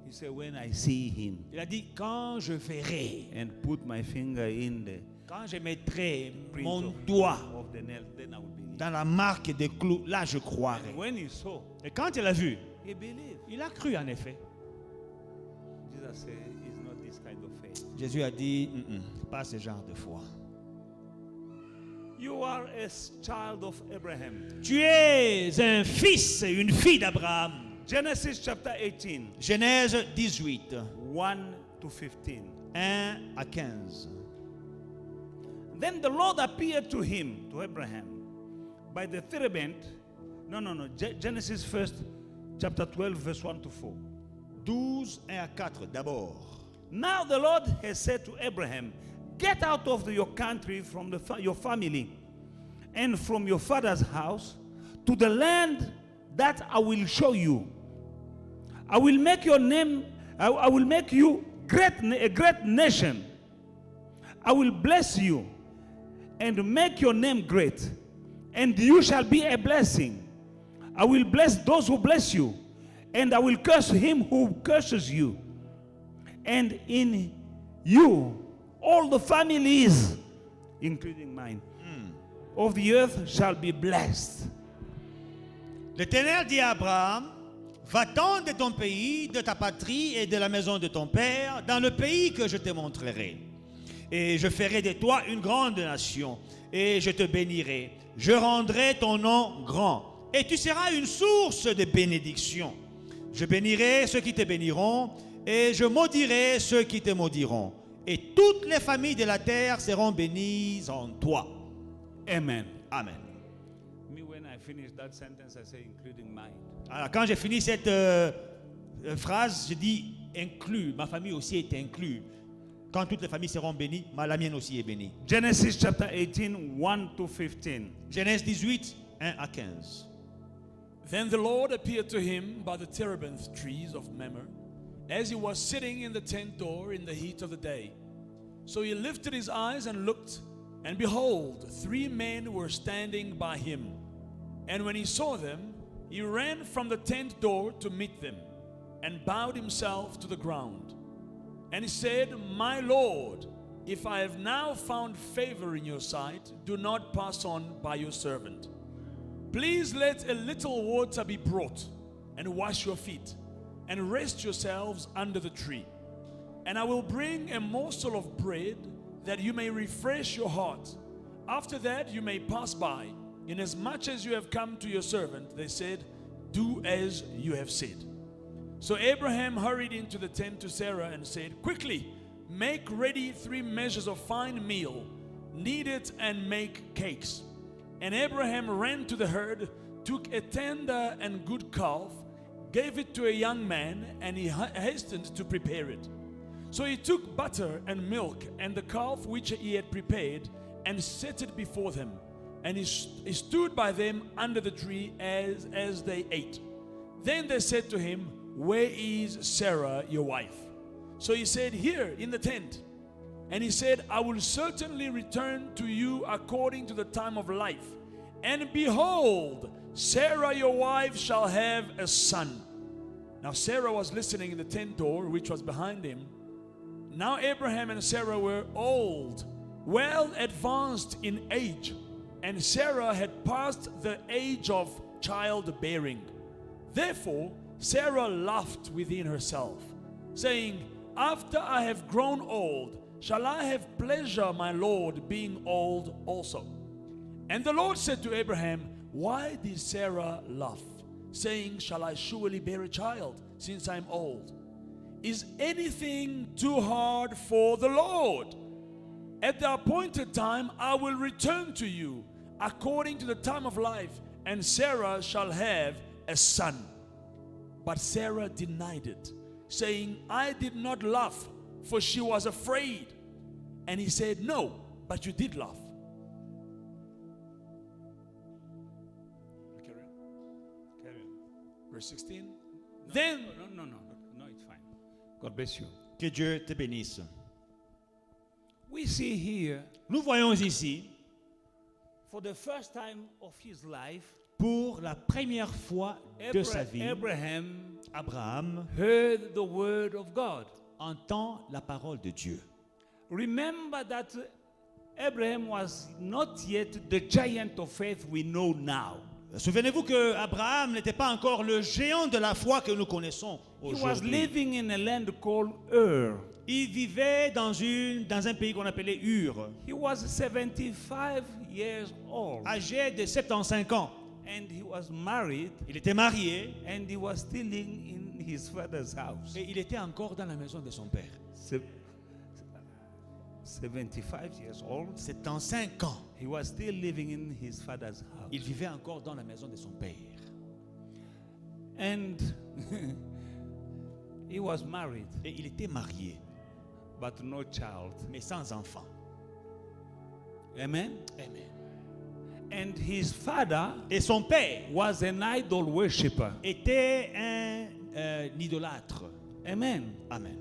S2: he said, when I see him
S3: il a dit, quand je verrai,
S2: and put my finger in the
S3: quand je mettrai
S2: print
S3: mon doigt
S2: of the nail, then I will believe.
S3: dans la marque des clous, là je croirai.
S2: When he saw,
S3: Et quand il a vu,
S2: he believed.
S3: il a cru en effet.
S2: Jesus said, it's not this kind of faith.
S3: Jésus a dit, pas ce genre de foi.
S2: You are a child of Abraham.
S3: Tu es un fils et une fille d'Abraham.
S2: Genesis chapter 18,
S3: Genèse 18,
S2: 1 to 15.
S3: 1 à 15.
S2: Then the Lord appeared to him, to Abraham, by the terebinth. No. Genesis first, chapter 12, verse 1 to 4.
S3: 12, 1 à 4 d'abord.
S2: Now the Lord has said to Abraham, get out of your country, from your family, and from your father's house, to the land that I will show you. I will make your name, I will make you a great nation. I will bless you and make your name great, and you shall be a blessing. I will bless those who bless you, and I will curse him who curses you. And in you, all the families, including mine, of the earth shall be blessed.
S3: L'Éternel dit à Abraham, va-t'en de ton pays, de ta patrie et de la maison de ton père, dans le pays que je te montrerai. Et je ferai de toi une grande nation, et je te bénirai. Je rendrai ton nom grand, et tu seras une source de bénédiction. Je bénirai ceux qui te béniront, et je maudirai ceux qui te maudiront. Et toutes les familles de la terre seront bénies en toi.
S2: Amen.
S3: Amen.
S2: Me, when I finish that sentence, I say, including mine.
S3: Alors, quand j'ai fini cette phrase, je dis inclus. Ma famille aussi est inclue. Quand toutes les familles seront bénies, la mienne aussi est bénie.
S2: Genesis chapter 18, 1 to 15.
S3: Genèse 18, 1 à 15.
S4: Then the Lord appeared to him by the terebinth trees of Mamre, as he was sitting in the tent door in the heat of the day. So he lifted his eyes and looked, and behold, 3 men were standing by him. And when he saw them, he ran from the tent door to meet them, and bowed himself to the ground. And he said, My Lord, if I have now found favor in your sight, do not pass on by your servant. Please let a little water be brought, and wash your feet, and rest yourselves under the tree. And I will bring a morsel of bread, that you may refresh your heart. After that you may pass by. Inasmuch as you have come to your servant, they said, do as you have said. So Abraham hurried into the tent to Sarah and said, quickly, make ready 3 measures of fine meal, knead it and make cakes. And Abraham ran to the herd, took a tender and good calf, gave it to a young man, and he hastened to prepare it. So he took butter and milk and the calf which he had prepared, and set it before them. And he stood by them under the tree as they ate. Then they said to him, where is Sarah, your wife? So he said, here in the tent. And he said, I will certainly return to you according to the time of life. And behold, Sarah, your wife, shall have a son. Now Sarah was listening in the tent door, which was behind him. Now Abraham and Sarah were old, well advanced in age, and Sarah had passed the age of childbearing. Therefore Sarah laughed within herself, saying, after I have grown old, shall I have pleasure, my Lord, being old also? And the Lord said to Abraham, why did Sarah laugh, saying, shall I surely bear a child, since I am old? Is anything too hard for the Lord? At the appointed time I will return to you, according to the time of life, and Sarah shall have a son. But Sarah denied it, saying, I did not laugh, for she was afraid. And he said, no, but you did laugh. Carry on.
S2: Carry on.
S4: Verse 16.
S2: No,
S4: Then,
S2: no, it's fine. God bless you.
S3: Que Dieu te bénisse.
S2: We see here,
S3: Nous voyons ici,
S2: for the first time of his life,
S3: pour la première fois de sa vie,
S2: Abraham
S3: Abraham
S2: heard the word of God.
S3: entend la parole de Dieu.
S2: Remember that Abraham was not yet the giant of faith we know now.
S3: Souvenez-vous que Abraham n'était pas encore le géant de la foi que nous connaissons
S2: He was
S3: aujourd'hui.
S2: living in a land called Ur.
S3: Il vivait dans un pays qu'on appelait Ur,
S2: He was 75 years old.
S3: âgé de 75 ans.
S2: And he was married,
S3: Il était marié
S2: and he was still in his father's house.
S3: et il était encore dans la maison de son père.
S2: 75 years old.
S3: 75 ans.
S2: He was still living in his father's house.
S3: Il vivait encore dans la maison de son père.
S2: And he was married,
S3: Et il était marié,
S2: but no child.
S3: mais sans enfant.
S2: Amen.
S3: Amen.
S2: And his father
S3: Et son père
S2: was an idol worshipper.
S3: était un idolâtre.
S2: Amen.
S3: Amen.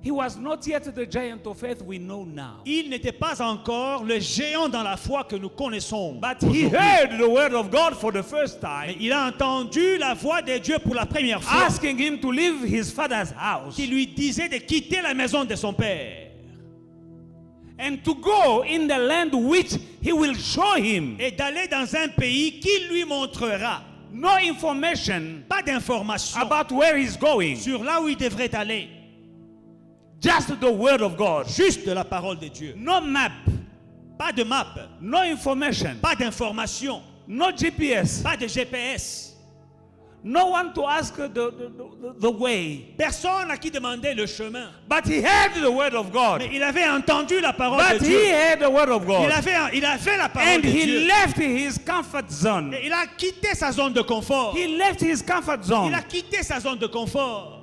S2: He was not yet the giant of faith we know now.
S3: Il n'était pas encore le géant dans la foi que nous connaissons.
S2: But he heard the word of God for the first
S3: Mais
S2: time,
S3: il a entendu la voix de Dieu pour la première fois,
S2: asking him to leave his father's house
S3: qui lui disait de quitter la maison de son père
S2: and to go in the land which he will show him.
S3: et d'aller dans un pays qui lui montrera.
S2: No information
S3: Pas d'information
S2: about where he's going,
S3: sur là où il devrait aller.
S2: just the word of God.
S3: Juste de la parole de Dieu.
S2: No map,
S3: Pas de map,
S2: no information,
S3: pas d'information,
S2: no GPS,
S3: pas de GPS.
S2: no one to ask the way.
S3: Personne à qui demander le chemin.
S2: But he heard the word of God.
S3: Mais il avait entendu la parole
S2: But
S3: de
S2: he
S3: Dieu.
S2: heard the word of
S3: Il
S2: God.
S3: avait la parole
S2: And
S3: de
S2: he
S3: Dieu.
S2: left his comfort zone.
S3: Et il a quitté sa zone de confort.
S2: He left his comfort
S3: Il
S2: zone.
S3: a quitté sa zone de confort.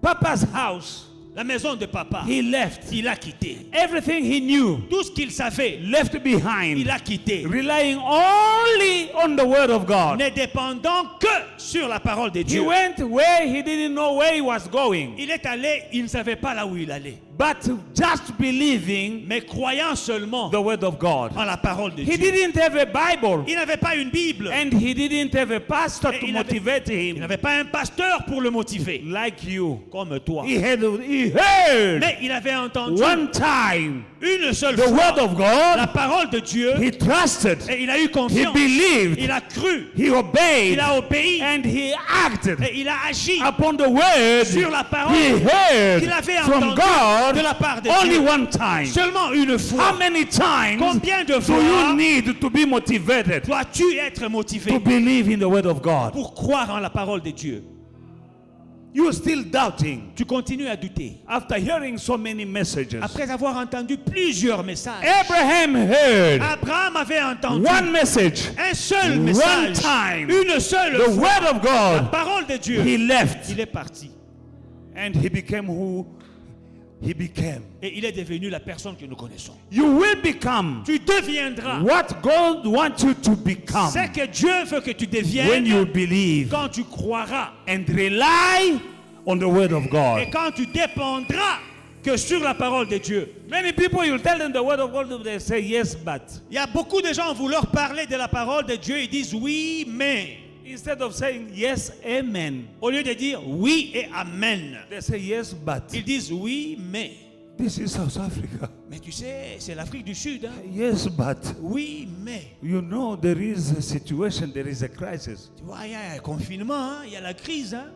S2: Papa's house.
S3: La maison de papa.
S2: He left.
S3: Il a quitté.
S2: Everything he knew
S3: Tout ce qu'il savait,
S2: left behind.
S3: il a quitté.
S2: Relying only on the word of God.
S3: Ne dépendant que sur la parole de
S2: He
S3: Dieu.
S2: went where he didn't know where he was going.
S3: Il est allé, il ne savait pas là où il allait.
S2: But just believing
S3: Mais croyant seulement
S2: the word of God.
S3: en la parole de
S2: He
S3: Dieu.
S2: didn't have a Bible.
S3: Il n'avait pas une Bible.
S2: And he didn't have a pastor
S3: Et
S2: to
S3: il avait-
S2: motivate
S3: Il
S2: him.
S3: n'avait pas un pasteur pour le motiver.
S2: Like you.
S3: Comme toi.
S2: He heard
S3: Mais il avait entendu
S2: one time
S3: une seule
S2: the word
S3: fois
S2: of
S3: la
S2: God.
S3: parole de Dieu.
S2: He trusted.
S3: Et il a eu
S2: He
S3: confiance.
S2: believed.
S3: Il a cru.
S2: He obeyed.
S3: Il a obéi.
S2: And he acted
S3: Et il a agi
S2: upon the word
S3: sur la parole
S2: he heard
S3: qu'il avait
S2: from
S3: entendue
S2: God
S3: de la part de
S2: only
S3: Dieu.
S2: one time.
S3: Seulement une
S2: How
S3: fois.
S2: many times
S3: Combien de
S2: do you
S3: fois
S2: need to be motivated
S3: dois-tu être motivé
S2: to believe in the word of God?
S3: pour croire en la parole de Dieu?
S2: You're still doubting
S3: Tu continues à douter.
S2: after hearing so many messages.
S3: Après avoir entendu plusieurs messages,
S2: Abraham heard
S3: Abraham avait entendu
S2: one message,
S3: un seul
S2: one
S3: message,
S2: time,
S3: une seule
S2: the
S3: fois,
S2: word of
S3: la
S2: God.
S3: parole de Dieu.
S2: He left
S3: Il est parti
S2: and he became who he became.
S3: et il est devenu la personne que nous connaissons.
S2: You will become
S3: Tu deviendras
S2: what God wants you to become
S3: ce que Dieu veut que tu
S2: when
S3: deviennes
S2: you believe
S3: quand tu croiras
S2: and rely on the word of
S3: et
S2: God.
S3: quand tu dépendras que sur la parole de Dieu.
S2: Many people, you tell them the word of God, they say yes, but
S3: Il y a beaucoup de gens, vous leur parlez de la parole de Dieu, ils disent oui, mais.
S2: instead of saying yes, amen,
S3: Au lieu de dire oui et amen,
S2: they say yes, but.
S3: ils disent oui, mais.
S2: This is South Africa.
S3: Mais tu sais, c'est l'Afrique du Sud. Hein?
S2: Yes, but.
S3: Oui, mais.
S2: You know, there is a situation, there is a crisis.
S3: Tu vois, il y a un confinement, hein? Il y a la crise. Hein?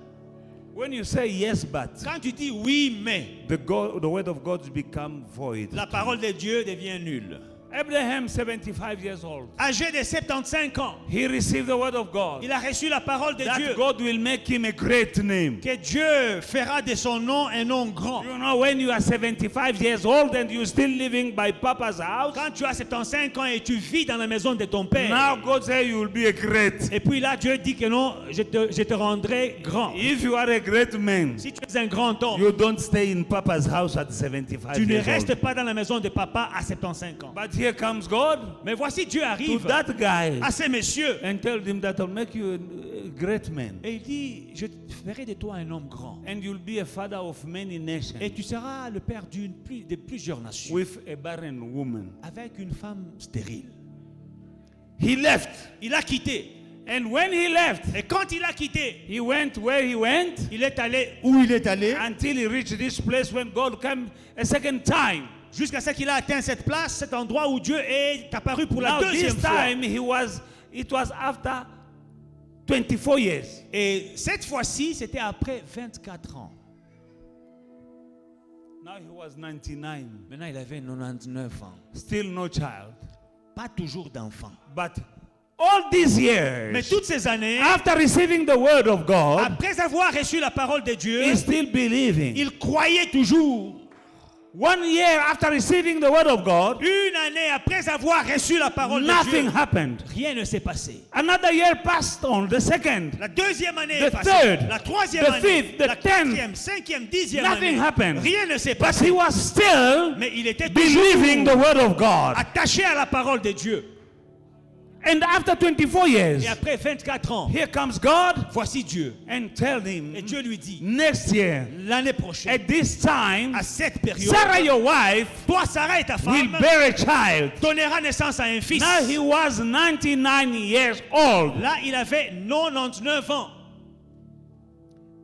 S2: When you say yes, but,
S3: Quand tu dis oui, mais,
S2: the word of God become void.
S3: la parole de Dieu devient nulle.
S2: Abraham, 75 years old.
S3: âgé de 75 ans,
S2: He received the word of God.
S3: il a reçu la parole de
S2: That
S3: Dieu.
S2: God will make him a great name.
S3: Que Dieu fera de son nom un nom grand.
S2: You know, when you are 75 years old and you're still living by Papa's house,
S3: Quand tu as 75 ans et tu vis dans la maison de ton père,
S2: now God says you will be a great.
S3: et puis là Dieu dit que non, je te rendrai grand.
S2: If you are a great man,
S3: Si tu es un grand homme,
S2: you don't stay in Papa's house at 75
S3: tu ne
S2: years
S3: restes
S2: old.
S3: pas dans la maison de papa à 75 ans.
S2: But here comes God
S3: Mais voici Dieu
S2: to
S3: arrive
S2: that guy
S3: à ces messieurs
S2: and tell him that I'll make you a great man.
S3: et il dit, je ferai de toi un homme grand.
S2: And you'll be a father of many nations
S3: Et tu seras le père de plusieurs nations.
S2: with a barren woman.
S3: Avec une femme stérile.
S2: He left.
S3: Il a quitté.
S2: And when he left,
S3: Et quand il a quitté,
S2: he went where he went
S3: il est allé où il est allé
S2: until he reached this place when God came a second time.
S3: jusqu'à ce qu'il a atteint cette place, cet endroit où Dieu est apparu pour la
S2: Now this
S3: deuxième fois.
S2: time it was after 24 years.
S3: Et cette fois-ci, c'était après 24 ans.
S2: Now he was 99.
S3: Maintenant, il avait 99 ans.
S2: Still no child.
S3: Pas toujours d'enfant.
S2: But all these
S3: Mais
S2: years,
S3: toutes ces années,
S2: after receiving the word of God,
S3: après avoir reçu la parole de Dieu,
S2: he's still believing.
S3: il croyait toujours.
S2: 1 year after receiving the word of God,
S3: Une année après avoir reçu la parole de
S2: nothing
S3: Dieu,
S2: happened.
S3: rien ne s'est passé.
S2: Another year passed on, the second.
S3: La deuxième année
S2: The
S3: est passée.
S2: third,
S3: La troisième
S2: the
S3: année,
S2: fifth, the
S3: la
S2: tenth.
S3: quatrième, cinquième, dixième
S2: Nothing
S3: année.
S2: happened.
S3: Rien ne s'est
S2: But
S3: passé.
S2: he was still
S3: Mais il était
S2: believing the
S3: toujours
S2: word of God.
S3: attaché à la parole de Dieu.
S2: And after 24 years,
S3: Et après 24 ans,
S2: here comes God
S3: voici Dieu.
S2: and tell
S3: Et
S2: him,
S3: Dieu lui dit,
S2: next year,
S3: l'année prochaine,
S2: at this time,
S3: à cette période,
S2: Sarah, your wife,
S3: toi, Sarah et ta
S2: will
S3: femme,
S2: bear a child.
S3: donnera naissance à un fils.
S2: Now he was 99 years old,
S3: Là, il avait 99 ans.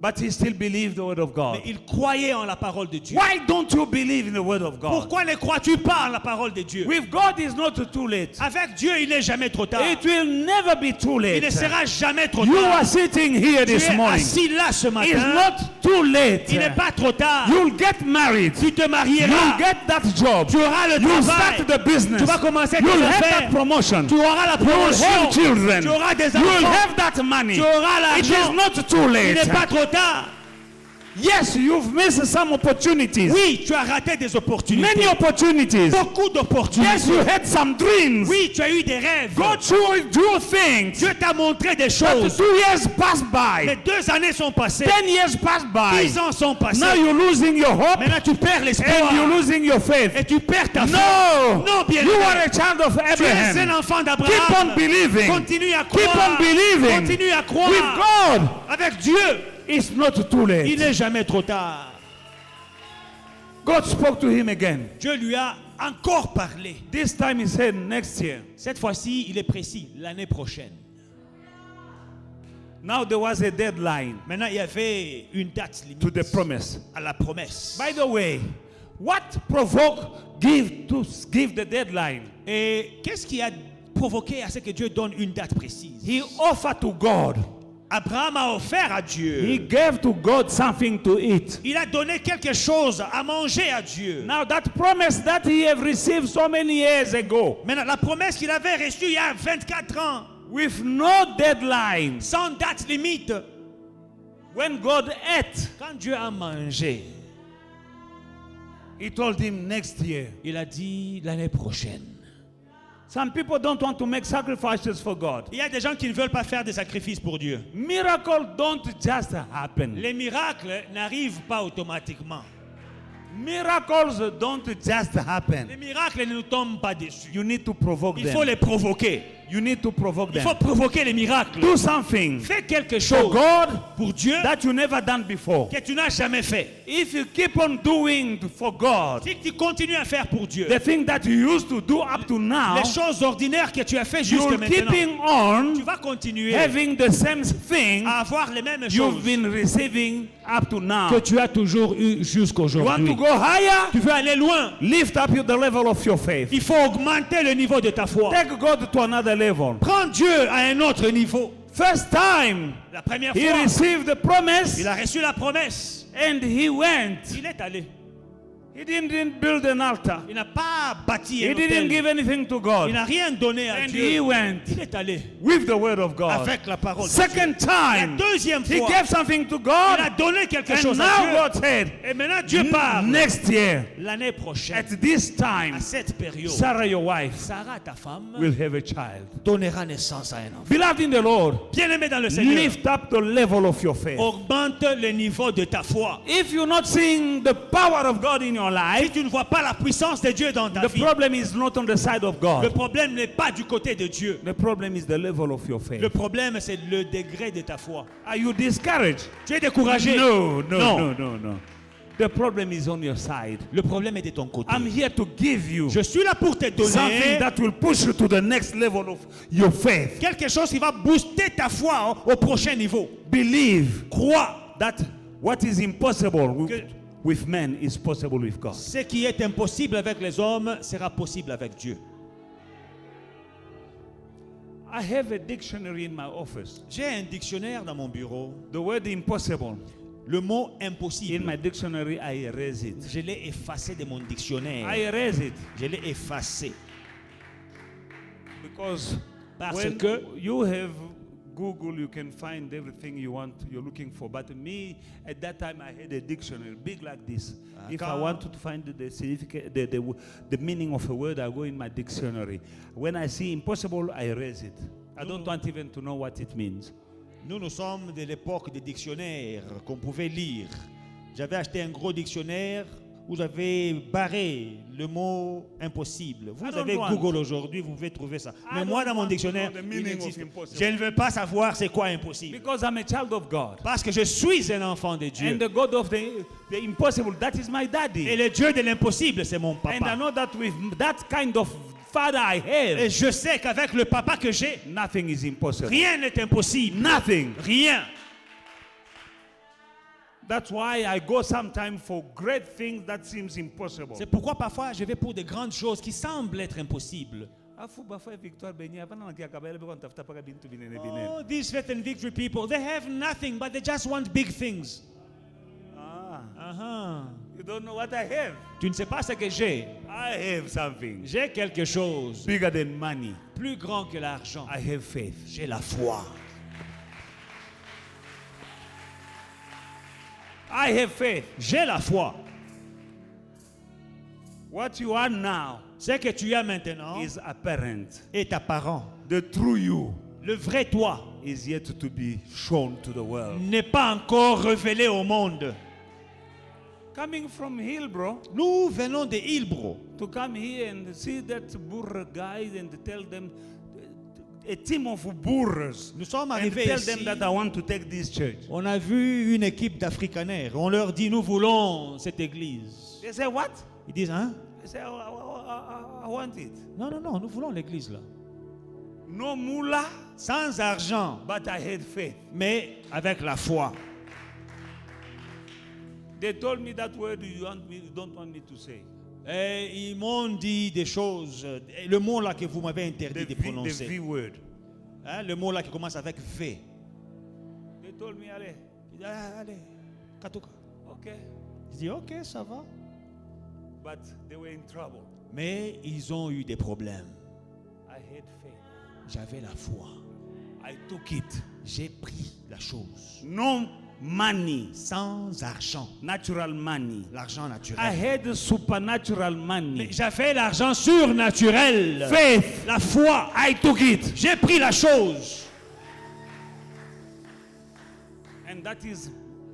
S2: but he still believed the word of
S3: Mais
S2: God.
S3: il croyait en la parole de Dieu.
S2: Why don't you believe in the word of God?
S3: Pourquoi ne crois-tu pas en la parole de Dieu?
S2: With God, it's not too late.
S3: Avec Dieu, il n'est jamais trop tard.
S2: It will never be too
S3: Il
S2: late.
S3: ne sera jamais trop
S2: You
S3: tard.
S2: are sitting here
S3: Tu
S2: this
S3: es
S2: morning.
S3: assis là ce
S2: It's
S3: matin.
S2: not too late.
S3: Il n'est pas trop tard.
S2: You'll get married.
S3: Tu te
S2: You'll
S3: marieras.
S2: get that job.
S3: Tu auras le
S2: You'll
S3: travail.
S2: start the business.
S3: Tu vas commencer tes
S2: You'll have
S3: affaires.
S2: that promotion.
S3: Tu auras la
S2: You'll
S3: promotion.
S2: have children.
S3: Tu auras des
S2: You'll
S3: enfants.
S2: have that money.
S3: Tu auras
S2: It is
S3: l'argent.
S2: not too
S3: Il
S2: late.
S3: n'est pas trop tard.
S2: Yes, you've missed some opportunities.
S3: Oui, tu as raté des opportunités.
S2: Many opportunities.
S3: Beaucoup d'opportunités.
S2: Yes, you had some dreams.
S3: Oui, tu as eu des rêves.
S2: God showed you things.
S3: Dieu t'a montré des
S2: But
S3: choses.
S2: 2 years passed
S3: Mais
S2: by.
S3: 2 années sont passées.
S2: 10 years passed by.
S3: 10 ans sont passés.
S2: Now you're losing your hope
S3: Maintenant, tu perds
S2: and you're
S3: l'espoir.
S2: losing your faith.
S3: Et tu perds ta foi.
S2: No,
S3: Non, bien
S2: you
S3: aimé.
S2: are a child of
S3: Tu es un
S2: Abraham.
S3: enfant
S2: Keep
S3: d'Abraham.
S2: on believing.
S3: Continue à
S2: Keep
S3: croire.
S2: on believing.
S3: Continue à croire.
S2: With God,
S3: Avec Dieu,
S2: it's not too
S3: il
S2: late.
S3: n'est jamais trop tard.
S2: God spoke to him again.
S3: Dieu lui a encore parlé.
S2: This time he said next year.
S3: Cette fois-ci, il est précis, l'année prochaine.
S2: Now there was a deadline
S3: Maintenant, il y avait une date
S2: to the
S3: limite
S2: promise.
S3: à la promesse.
S2: By the way, what provoked give the deadline?
S3: Et qu'est-ce qui a provoqué à ce que Dieu donne une date précise?
S2: He offered to God.
S3: Abraham a offert à
S2: He
S3: Dieu.
S2: gave to God something to eat.
S3: Il a donné quelque chose à manger à Dieu.
S2: Now that promise that he have received so many years ago,
S3: Maintenant, la promesse qu'il avait reçue il y a 24 ans,
S2: with no deadline,
S3: sans date limite,
S2: when God ate,
S3: quand Dieu a mangé,
S2: he told him next year.
S3: il a dit l'année prochaine.
S2: Some people don't want to make sacrifices for God.
S3: Il y a des gens qui ne veulent pas faire des sacrifices pour Dieu.
S2: Miracles don't just happen.
S3: Les miracles n'arrivent pas automatiquement.
S2: Miracles don't just happen.
S3: Les miracles ne nous tombent pas dessus.
S2: You need to provoke
S3: Il faut
S2: them.
S3: les provoquer.
S2: You need to provoke
S3: Il faut
S2: them.
S3: provoquer les miracles.
S2: Do something
S3: Fais quelque
S2: for
S3: chose
S2: God
S3: pour Dieu
S2: that you never done before.
S3: que tu n'as jamais fait.
S2: If you keep on doing for God
S3: Si tu continues à faire pour Dieu
S2: the thing that you used to do up to now,
S3: les choses ordinaires que tu as fait jusqu'à
S2: you're
S3: maintenant,
S2: keeping on
S3: tu vas continuer
S2: having the same thing
S3: à avoir les mêmes
S2: you've
S3: choses
S2: been receiving up to now.
S3: que tu as toujours eu
S2: You want
S3: jusqu'aujourd'hui.
S2: to go higher?
S3: Tu veux aller loin,
S2: Lift up the level of your faith.
S3: il faut augmenter le niveau de ta foi.
S2: Take God to another level.
S3: Prends Dieu à un autre niveau.
S2: First time
S3: La première
S2: he
S3: fois,
S2: received the promise
S3: il a reçu la promesse.
S2: and he went.
S3: Il est allé.
S2: He didn't build an altar.
S3: Il n'a pas bâti
S2: He
S3: un
S2: didn't
S3: hôtel.
S2: give anything to
S3: Il
S2: God.
S3: n'a rien donné à
S2: And
S3: Dieu.
S2: he went
S3: Il est allé
S2: with the word of God.
S3: avec la parole de
S2: Second
S3: Dieu. La
S2: time,
S3: deuxième
S2: he
S3: fois,
S2: gave something to
S3: il a
S2: God.
S3: donné quelque
S2: And
S3: chose à
S2: now
S3: Dieu.
S2: God said,
S3: Et maintenant, Dieu parle.
S2: next year,
S3: L'année prochaine,
S2: at this time,
S3: à cette période,
S2: Sarah, your wife,
S3: Sarah, ta femme,
S2: will have a child.
S3: donnera naissance à un enfant.
S2: Beloved in the Lord,
S3: Bien-aimé dans le Seigneur,
S2: lift up the level of your faith.
S3: augmente le niveau de ta foi.
S2: If you're not seeing the power of God in your
S3: Si
S2: life,
S3: tu ne vois pas la puissance de Dieu dans ta
S2: the
S3: vie,
S2: problem is not on the side of
S3: le
S2: God.
S3: problème n'est pas du côté de Dieu.
S2: The problem is the level of your
S3: Le
S2: faith.
S3: problème, c'est le degré de ta foi.
S2: Are you discouraged?
S3: Tu es découragé?
S2: No.
S3: Non.
S2: The problem is on your side.
S3: Le problème est de ton côté.
S2: I'm here to give you
S3: Je suis là pour te
S2: something
S3: donner
S2: that will push you to the next level of your faith.
S3: quelque chose qui va booster ta foi au prochain niveau.
S2: Believe
S3: Crois
S2: that what is impossible
S3: que
S2: with men is possible with God.
S3: ce qui est impossible avec les hommes sera possible avec Dieu.
S2: I have a dictionary in my office.
S3: J'ai un dictionnaire dans mon bureau.
S2: The word impossible,
S3: Le mot
S2: in
S3: impossible,
S2: my dictionary, I erase it.
S3: je l'ai effacé de mon
S2: I
S3: dictionnaire.
S2: erase it
S3: Je l'ai effacé.
S2: because
S3: Parce
S2: when
S3: que
S2: you have Google, you can find everything you're looking for. But me, at that time, I had a dictionary big like this. If I
S3: quand-
S2: want to find the significant, the meaning of a word, I go in my dictionary. When I see impossible, I erase it. I don't want even to know what it means.
S3: nous sommes de l'époque des dictionnaires qu'on pouvait lire. J'avais acheté un gros dictionnaire où j'avais barré le mot impossible. Vous
S2: I don't
S3: avez
S2: want.
S3: Google aujourd'hui, vous pouvez trouver ça. Mais
S2: I
S3: moi,
S2: don't
S3: dans mon
S2: want to
S3: dictionnaire,
S2: know the
S3: il
S2: meaning of
S3: existe.
S2: impossible.
S3: Je ne veux pas savoir c'est quoi impossible.
S2: Because I'm a child of God.
S3: Parce que je suis un enfant de Dieu.
S2: And the God of the impossible, that is my
S3: Et
S2: daddy.
S3: le Dieu de l'impossible, c'est mon
S2: And I
S3: papa.
S2: know that with that kind of father I have,
S3: Et je sais qu'avec le papa que j'ai,
S2: nothing is impossible.
S3: rien n'est impossible.
S2: Nothing.
S3: Rien.
S2: That's why I go sometimes for great things that seems impossible.
S3: C'est pourquoi parfois je vais pour de grandes choses qui semblent être impossibles. Oh, these faith and victory people, they have nothing, but they just want big things. Uh-huh.
S2: You don't know what I have.
S3: Tu ne sais pas ce que j'ai.
S2: I have something
S3: J'ai quelque chose
S2: bigger than money.
S3: plus grand que l'argent.
S2: I have faith.
S3: J'ai la foi.
S2: I have faith.
S3: J'ai la foi.
S2: What you are now
S3: Ce que tu as maintenant
S2: is apparent.
S3: est apparent.
S2: The true you
S3: Le vrai toi
S2: is yet to be shown to the world.
S3: n'est pas encore révélé au monde.
S2: Coming from Hillbrow
S3: Nous venons de Hillbrow
S2: to come here and see that Burr guy and tell them a team of Burrs
S3: Nous sommes
S2: and
S3: arrivés
S2: tell
S3: ici.
S2: them that I want to take this church.
S3: On a vu une équipe d'Africaners. On leur dit, nous voulons cette église.
S2: They say what?
S3: Ils disent, hein?
S2: They say I want it.
S3: Non, non, non, nous voulons l'église là.
S2: No mullah,
S3: Sans argent,
S2: but I had faith.
S3: mais avec la foi.
S2: They told me that word you don't want me to say.
S3: Et ils m'ont dit des choses. Le mot là que vous m'avez interdit de
S2: The
S3: prononcer.
S2: V word.
S3: Hein, le mot là qui commence avec V.
S2: They told me, allez,
S3: Il dit, ah, allez, Katuka.
S2: okay.
S3: Je dis, ok, ça va.
S2: But they were in trouble.
S3: Mais ils ont eu des problèmes.
S2: I had faith.
S3: J'avais la foi.
S2: I took it.
S3: J'ai pris la chose.
S2: No money,
S3: Sans argent.
S2: natural money.
S3: L'argent
S2: I
S3: naturel.
S2: had supernatural
S3: Mais
S2: money.
S3: j'avais l'argent surnaturel.
S2: Faith.
S3: La foi.
S2: I took it.
S3: J'ai pris la chose.
S2: And that is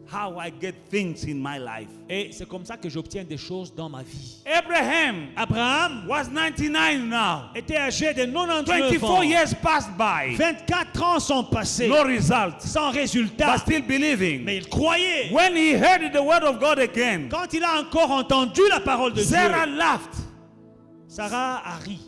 S2: how I get things in my life.
S3: Et c'est comme ça que j'obtiens des choses dans ma vie.
S2: Abraham
S3: Abraham
S2: was 99 now.
S3: était âgé de 99
S2: 24
S3: ans.
S2: years passed by.
S3: 24 ans sont passés
S2: No result.
S3: sans résultat.
S2: But still believing.
S3: Mais il croyait.
S2: When he heard the word of God again,
S3: Quand il a encore entendu la parole de
S2: Sarah
S3: Dieu,
S2: laughed.
S3: Sarah a ri.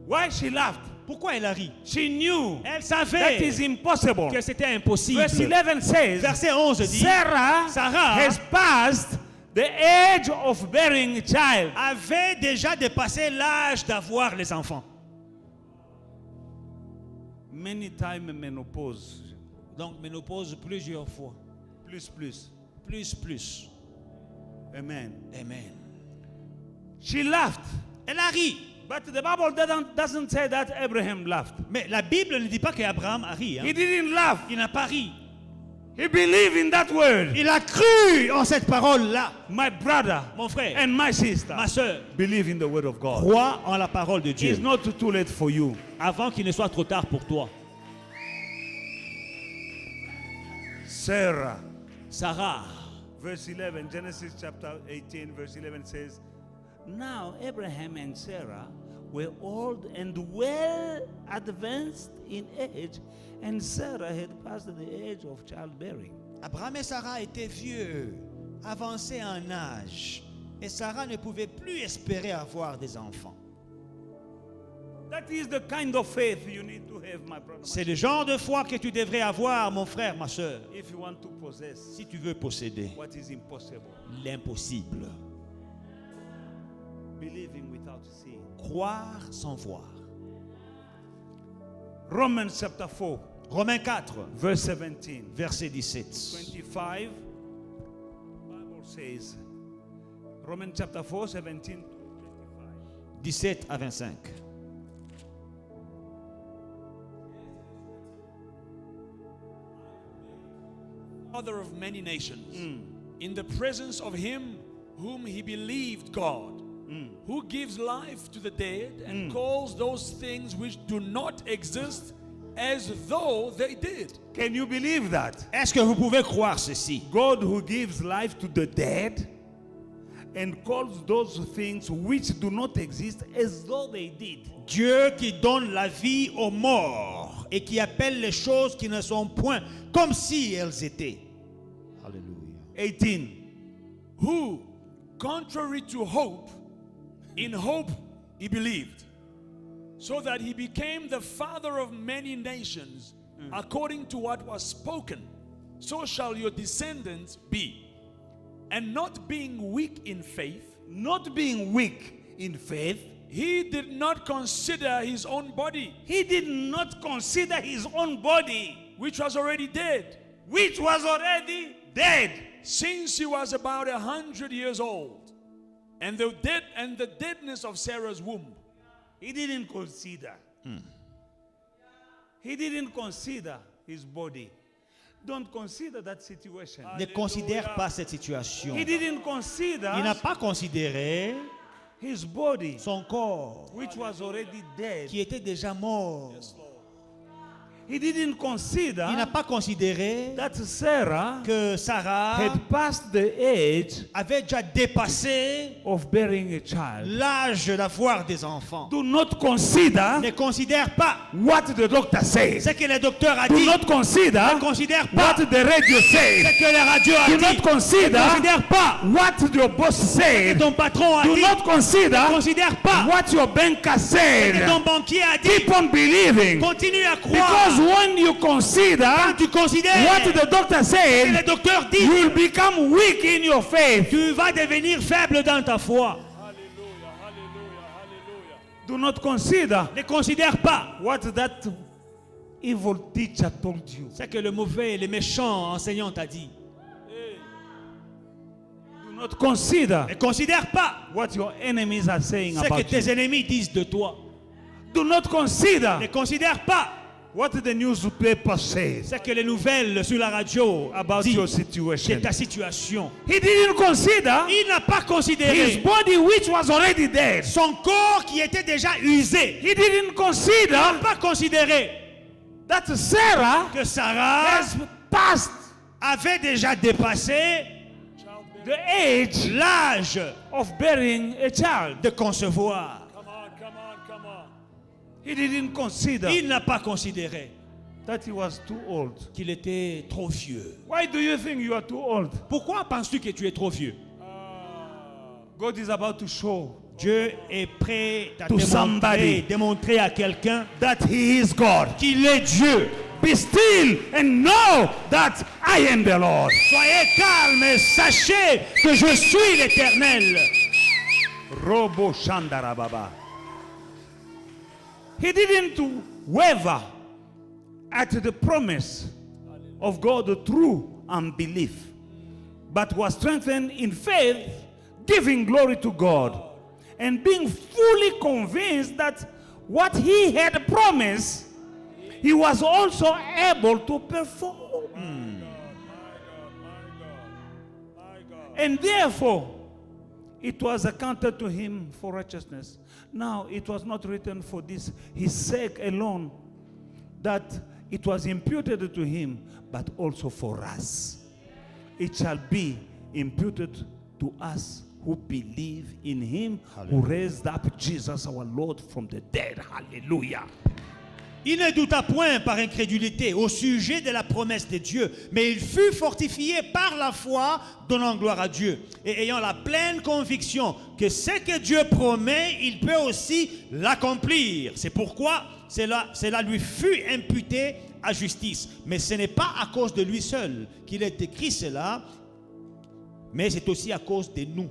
S2: Why she laughed?
S3: Pourquoi elle a ri?
S2: She knew
S3: Elle
S2: that
S3: savait
S2: is impossible.
S3: que c'était impossible.
S2: Verse 11 says,
S3: Verset 11 dit,
S2: Sarah
S3: Sarah
S2: has passed the age of bearing a child.
S3: avait déjà dépassé l'âge d'avoir les enfants.
S2: Many times menopause.
S3: Donc ménopause plusieurs fois.
S2: Plus.
S3: Plus.
S2: Amen.
S3: Amen.
S2: She laughed.
S3: Elle a ri.
S2: But the Bible doesn't say that Abraham laughed.
S3: Mais la Bible ne dit pas qu'Abraham a ri. Hein.
S2: He didn't laugh.
S3: Il n'a pas ri.
S2: He believed in that word.
S3: Il a cru en cette parole-là.
S2: My brother
S3: Mon frère,
S2: and my sister
S3: ma soeur,
S2: believe in the word of God.
S3: crois en la parole de Dieu
S2: It's not too late for you.
S3: avant qu'il ne soit trop tard pour toi.
S2: Sarah,
S3: Sarah,
S2: verse 11, Genesis chapter 18, verse 11 says, Now Abraham and Sarah were old and well advanced in age, and Sarah had passed the age of childbearing.
S3: Abraham et Sarah étaient vieux, avancés en âge, et Sarah ne pouvait plus espérer avoir des enfants.
S2: That is the kind of faith you need to have, my brother.
S3: C'est le genre de foi que tu devrais avoir, mon frère, ma soeur,
S2: If you want to possess
S3: si tu veux posséder
S2: what is impossible,
S3: l'impossible.
S2: believing without seeing.
S3: Croire sans voir.
S2: Romans chapter 4,
S3: Romains 4,
S2: verse 17.
S3: verset 17.
S2: 25, Bible says, Romans chapter 4, 17 to 25.
S3: 17 à 25.
S4: Father of many nations, in the presence of him whom he believed God, who gives life to the dead and calls those things which do not exist as though they did.
S2: Can you believe that?
S3: Est-ce que vous pouvez croire ceci?
S2: God who gives life to the dead and calls those things which do not exist as though they did.
S3: Dieu qui donne la vie aux morts et qui appelle les choses qui ne sont point comme si elles étaient. Alléluia.
S2: 18.
S4: Who, contrary to hope, in hope he believed, so that he became the father of many nations, according to what was spoken, so shall your descendants be. And not being weak in faith,
S2: Not being weak in faith,
S4: he did not consider his own body,
S2: he did not consider his own body,
S4: which was already dead,
S2: which was already dead,
S4: since he was about 100 years old, and the deadness of Sarah's womb.
S2: He didn't consider. He didn't consider his body. Don't consider that situation.
S3: Ne considère pas cette situation.
S2: He didn't consider
S3: Il n'a pas considéré
S2: his body,
S3: son corps
S2: which was already dead.
S3: qui était déjà mort.
S2: He didn't consider
S3: Il n'a pas considéré
S2: that Sarah
S3: que Sarah
S2: had passed the age
S3: avait déjà dépassé
S2: of bearing a child.
S3: l'âge d'avoir des enfants.
S2: Do not consider
S3: Ne considère pas
S2: what the doctor says.
S3: ce que le docteur a
S2: Do
S3: dit.
S2: not consider
S3: Ne considère pas
S2: what the radio says.
S3: ce que la radio a
S2: Do
S3: dit.
S2: not consider
S3: Ne considère pas
S2: what your boss
S3: ce
S2: said.
S3: que ton patron a
S2: Do
S3: dit.
S2: not
S3: Ne
S2: consider
S3: considère pas
S2: what your banker
S3: ce que ton
S2: said.
S3: banquier a dit.
S2: Keep on believing.
S3: Continue à
S2: Because
S3: croire.
S2: when you consider
S3: Quand tu considères
S2: what the doctor
S3: ce que le
S2: said,
S3: docteur dit,
S2: you will become weak in your faith.
S3: tu vas devenir faible dans ta foi.
S4: Hallelujah, hallelujah, hallelujah.
S2: Do not consider
S3: Ne considère pas
S2: what that evil teacher told you.
S3: ce que le mauvais et le méchant enseignant t'a dit.
S2: Do not consider
S3: Ne considère pas
S2: what your enemies are saying
S3: ce que
S2: about
S3: tes
S2: you.
S3: ennemis disent de toi.
S2: Do not consider
S3: Ne considère pas
S2: what the newspaper says
S3: ce que les nouvelles sur la radio
S2: about
S3: disent
S2: your
S3: de
S2: situation.
S3: ta situation.
S2: He didn't consider
S3: Il n'a pas
S2: his
S3: considéré
S2: body which was already dead.
S3: son corps qui était déjà usé.
S2: He didn't
S3: Il n'a
S2: consider
S3: pas considéré
S2: that Sarah
S3: que Sarah
S2: has passed
S3: avait déjà dépassé
S2: the age
S3: l'âge
S2: of bearing a child.
S3: de concevoir.
S4: Come on, come on, come on.
S2: He didn't consider
S3: Il n'a pas considéré
S2: that he was too old.
S3: qu'il était trop vieux.
S2: Why do you think you are too old?
S3: Pourquoi penses-tu que tu es trop vieux?
S2: God is about to show
S3: Dieu est prêt à
S2: To somebody.
S3: démontrer à quelqu'un
S2: that he is God.
S3: qu'il est Dieu.
S2: Be still and know that I am the Lord.
S3: Soyez calme et sachez que je suis l'Éternel.
S2: Robo Shandara Baba. He didn't waver at the promise of God through unbelief, but was strengthened in faith, giving glory to God, and being fully convinced that what he had promised, he was also able to perform. And therefore, it was accounted to him for righteousness. Now, it was not written for this his sake alone, that it was imputed to him, but also for us. It shall be imputed to us who believe in him who raised up Jesus our Lord from the dead. Hallelujah.
S3: Il ne douta point par incrédulité au sujet de la promesse de Dieu, mais il fut fortifié par la foi, donnant gloire à Dieu, et ayant la pleine conviction que ce que Dieu promet, il peut aussi l'accomplir. C'est pourquoi cela lui fut imputé à justice. Mais ce n'est pas à cause de lui seul qu'il est écrit cela, mais c'est aussi à cause de nous.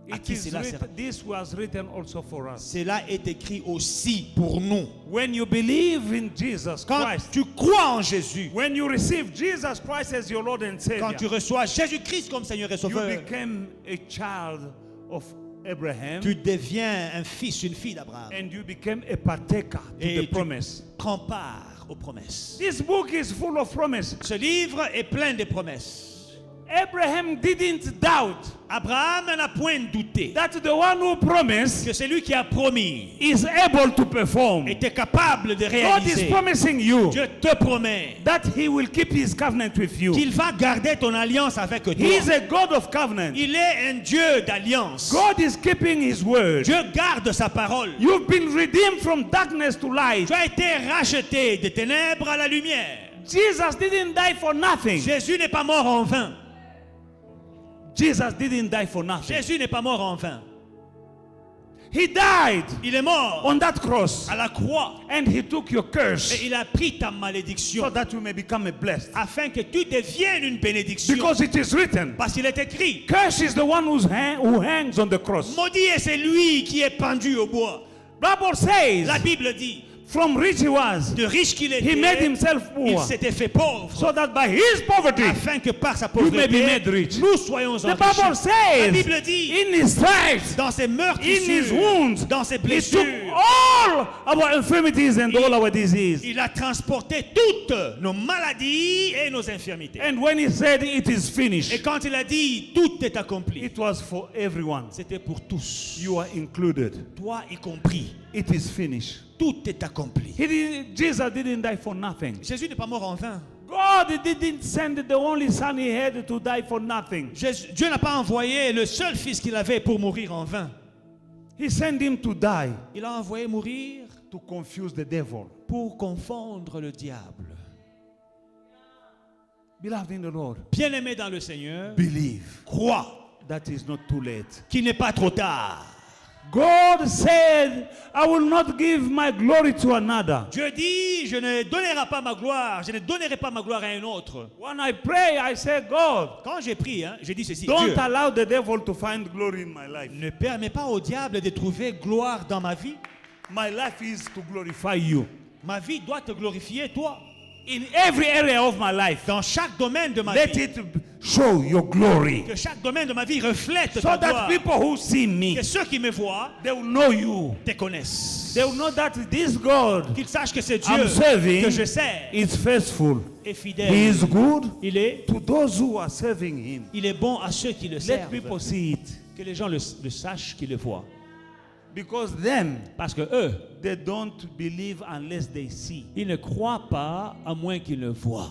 S3: À qui cela sera.
S2: This was written also for us.
S3: Cela est écrit aussi pour nous.
S2: When you believe in Jesus
S3: Quand
S2: Christ,
S3: tu crois en Jésus,
S2: when you receive Jesus Christ as your Lord and Savior,
S3: quand tu reçois Jésus-Christ comme Seigneur et
S2: you
S3: Sauveur,
S2: became a child of Abraham,
S3: tu deviens un fils, une fille d'Abraham.
S2: and you became a partaker to
S3: Et
S2: the promise.
S3: prends part aux promesses.
S2: This book is full of promises.
S3: Ce livre est plein de promesses.
S2: Abraham didn't doubt
S3: Abraham n'a point douté
S2: that the one who promised
S3: que celui qui a promis
S2: is able to perform.
S3: était capable de
S2: God is
S3: réaliser.
S2: promising you
S3: Dieu te promet
S2: that he will keep his covenant with you.
S3: qu'il va garder ton alliance avec toi.
S2: He is a God of covenant.
S3: Il est un Dieu d'alliance.
S2: God is keeping his word.
S3: Dieu garde sa parole.
S2: You've been redeemed from darkness to light.
S3: Tu as été racheté des ténèbres à la lumière.
S2: Jesus didn't die for nothing.
S3: Jésus n'est pas mort en vain.
S2: Jesus didn't die for nothing.
S3: Jésus n'est pas mort en vain.
S2: He died
S3: Il est mort
S2: on that cross,
S3: à la croix
S2: and he took your curse
S3: et il a pris ta
S2: so
S3: malédiction
S2: that you may become a blessed.
S3: afin que tu deviennes une bénédiction.
S2: Because it is written,
S3: Parce qu'il est écrit,
S2: curse is the one who hangs on the cross.
S3: maudit est celui qui est pendu au bois.
S2: Bible says,
S3: La Bible dit,
S2: from rich he was,
S3: de riche qu'il
S2: he made
S3: était,
S2: himself
S3: il
S2: poor,
S3: s'était fait pauvre,
S2: so that by his poverty,
S3: afin que par sa
S2: you may be
S3: pauvreté,
S2: made rich.
S3: nous soyons
S2: The Bible
S3: enrichis. La
S2: says,
S3: Bible dit,
S2: in his stripes,
S3: dans ses
S2: in his
S3: meurtrissures,
S2: wounds,
S3: dans ses
S2: he took
S3: blessures,
S2: all our infirmities and all our diseases.
S3: il a transporté toutes nos maladies et nos infirmités.
S2: And when he said it is
S3: Et
S2: finished,
S3: quand il a dit, tout est accompli,
S2: it was for everyone.
S3: c'était pour tous,
S2: You are included.
S3: toi y compris.
S2: It is finished.
S3: Tout est accompli.
S2: Jesus didn't die for nothing.
S3: Jésus n'est pas mort en vain.
S2: God didn't send the only son he had to die for nothing.
S3: Dieu n'a pas envoyé le seul fils qu'il avait pour mourir en vain.
S2: He sent him to die
S3: Il a envoyé mourir
S2: to confuse the devil.
S3: pour confondre le diable.
S2: Beloved in the Lord,
S3: Bien-aimé dans le Seigneur,
S2: believe
S3: crois
S2: that is not too late.
S3: qu'il n'est pas trop tard.
S2: God said, I will not give my glory to another.
S3: Dieu dit, je ne donnerai pas ma gloire, je ne donnerai pas ma gloire à un autre.
S2: When I pray, I say, God,
S3: Quand j'ai prié, j'ai dit ceci,
S2: don't
S3: Dieu,
S2: allow the devil to find glory in my life.
S3: ne permets pas au diable de trouver gloire dans ma vie.
S2: My life is to glorify you.
S3: Ma vie doit te glorifier, toi.
S2: In every area of my life,
S3: Dans chaque domaine de ma
S2: let
S3: vie.
S2: it show your glory.
S3: Que chaque domaine de ma vie reflète
S2: So
S3: ta
S2: that
S3: gloire.
S2: people who see me,
S3: Que ceux qui me voient
S2: they will know you.
S3: te connaissent.
S2: They will know that this God
S3: Qu'ils sachent que c'est
S2: I'm
S3: Dieu
S2: serving
S3: que je sers
S2: is faithful.
S3: et
S2: He
S3: fidèle.
S2: is good
S3: Il est
S2: to those who are serving him.
S3: bon à ceux qui le
S2: Let
S3: servent.
S2: people see it.
S3: Que les gens le sachent, qu'ils le voient.
S2: Because them,
S3: Parce que eux,
S2: they don't believe unless they see.
S3: ils ne croient pas à moins qu'ils le voient.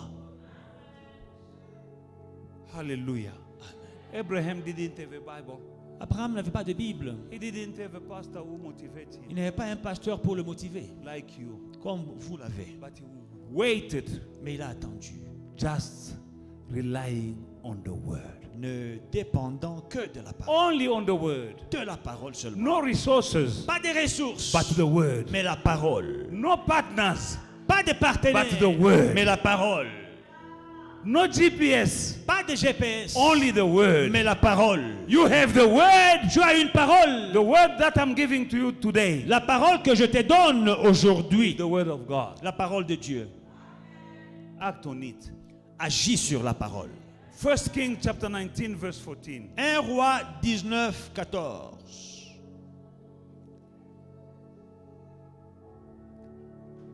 S2: Hallelujah. Abraham didn't have a Bible.
S3: Abraham n'avait pas de Bible.
S2: He didn't have a pastor who motivated him
S3: Il n'avait pas un pasteur pour le motiver,
S2: like you.
S3: comme vous l'avez.
S2: But he waited,
S3: Mais il a attendu,
S2: just relying on the word.
S3: ne dépendant que de la parole.
S2: Only on the word.
S3: De la parole seulement.
S2: No resources,
S3: Pas des ressources,
S2: but the word.
S3: mais la parole.
S2: No partners,
S3: Pas de partenaires,
S2: But the word.
S3: mais la parole.
S2: no GPS,
S3: Pas de GPS,
S2: only the word.
S3: mais la parole.
S2: You have the word,
S3: Tu as une parole.
S2: the word that I'm giving to you today.
S3: La parole que je te donne aujourd'hui.
S2: The word of God.
S3: La parole de Dieu.
S2: Act on it.
S3: Agis sur la parole.
S2: 1 Kings chapter 19 verse 14.
S3: 1 Roi 19, 14.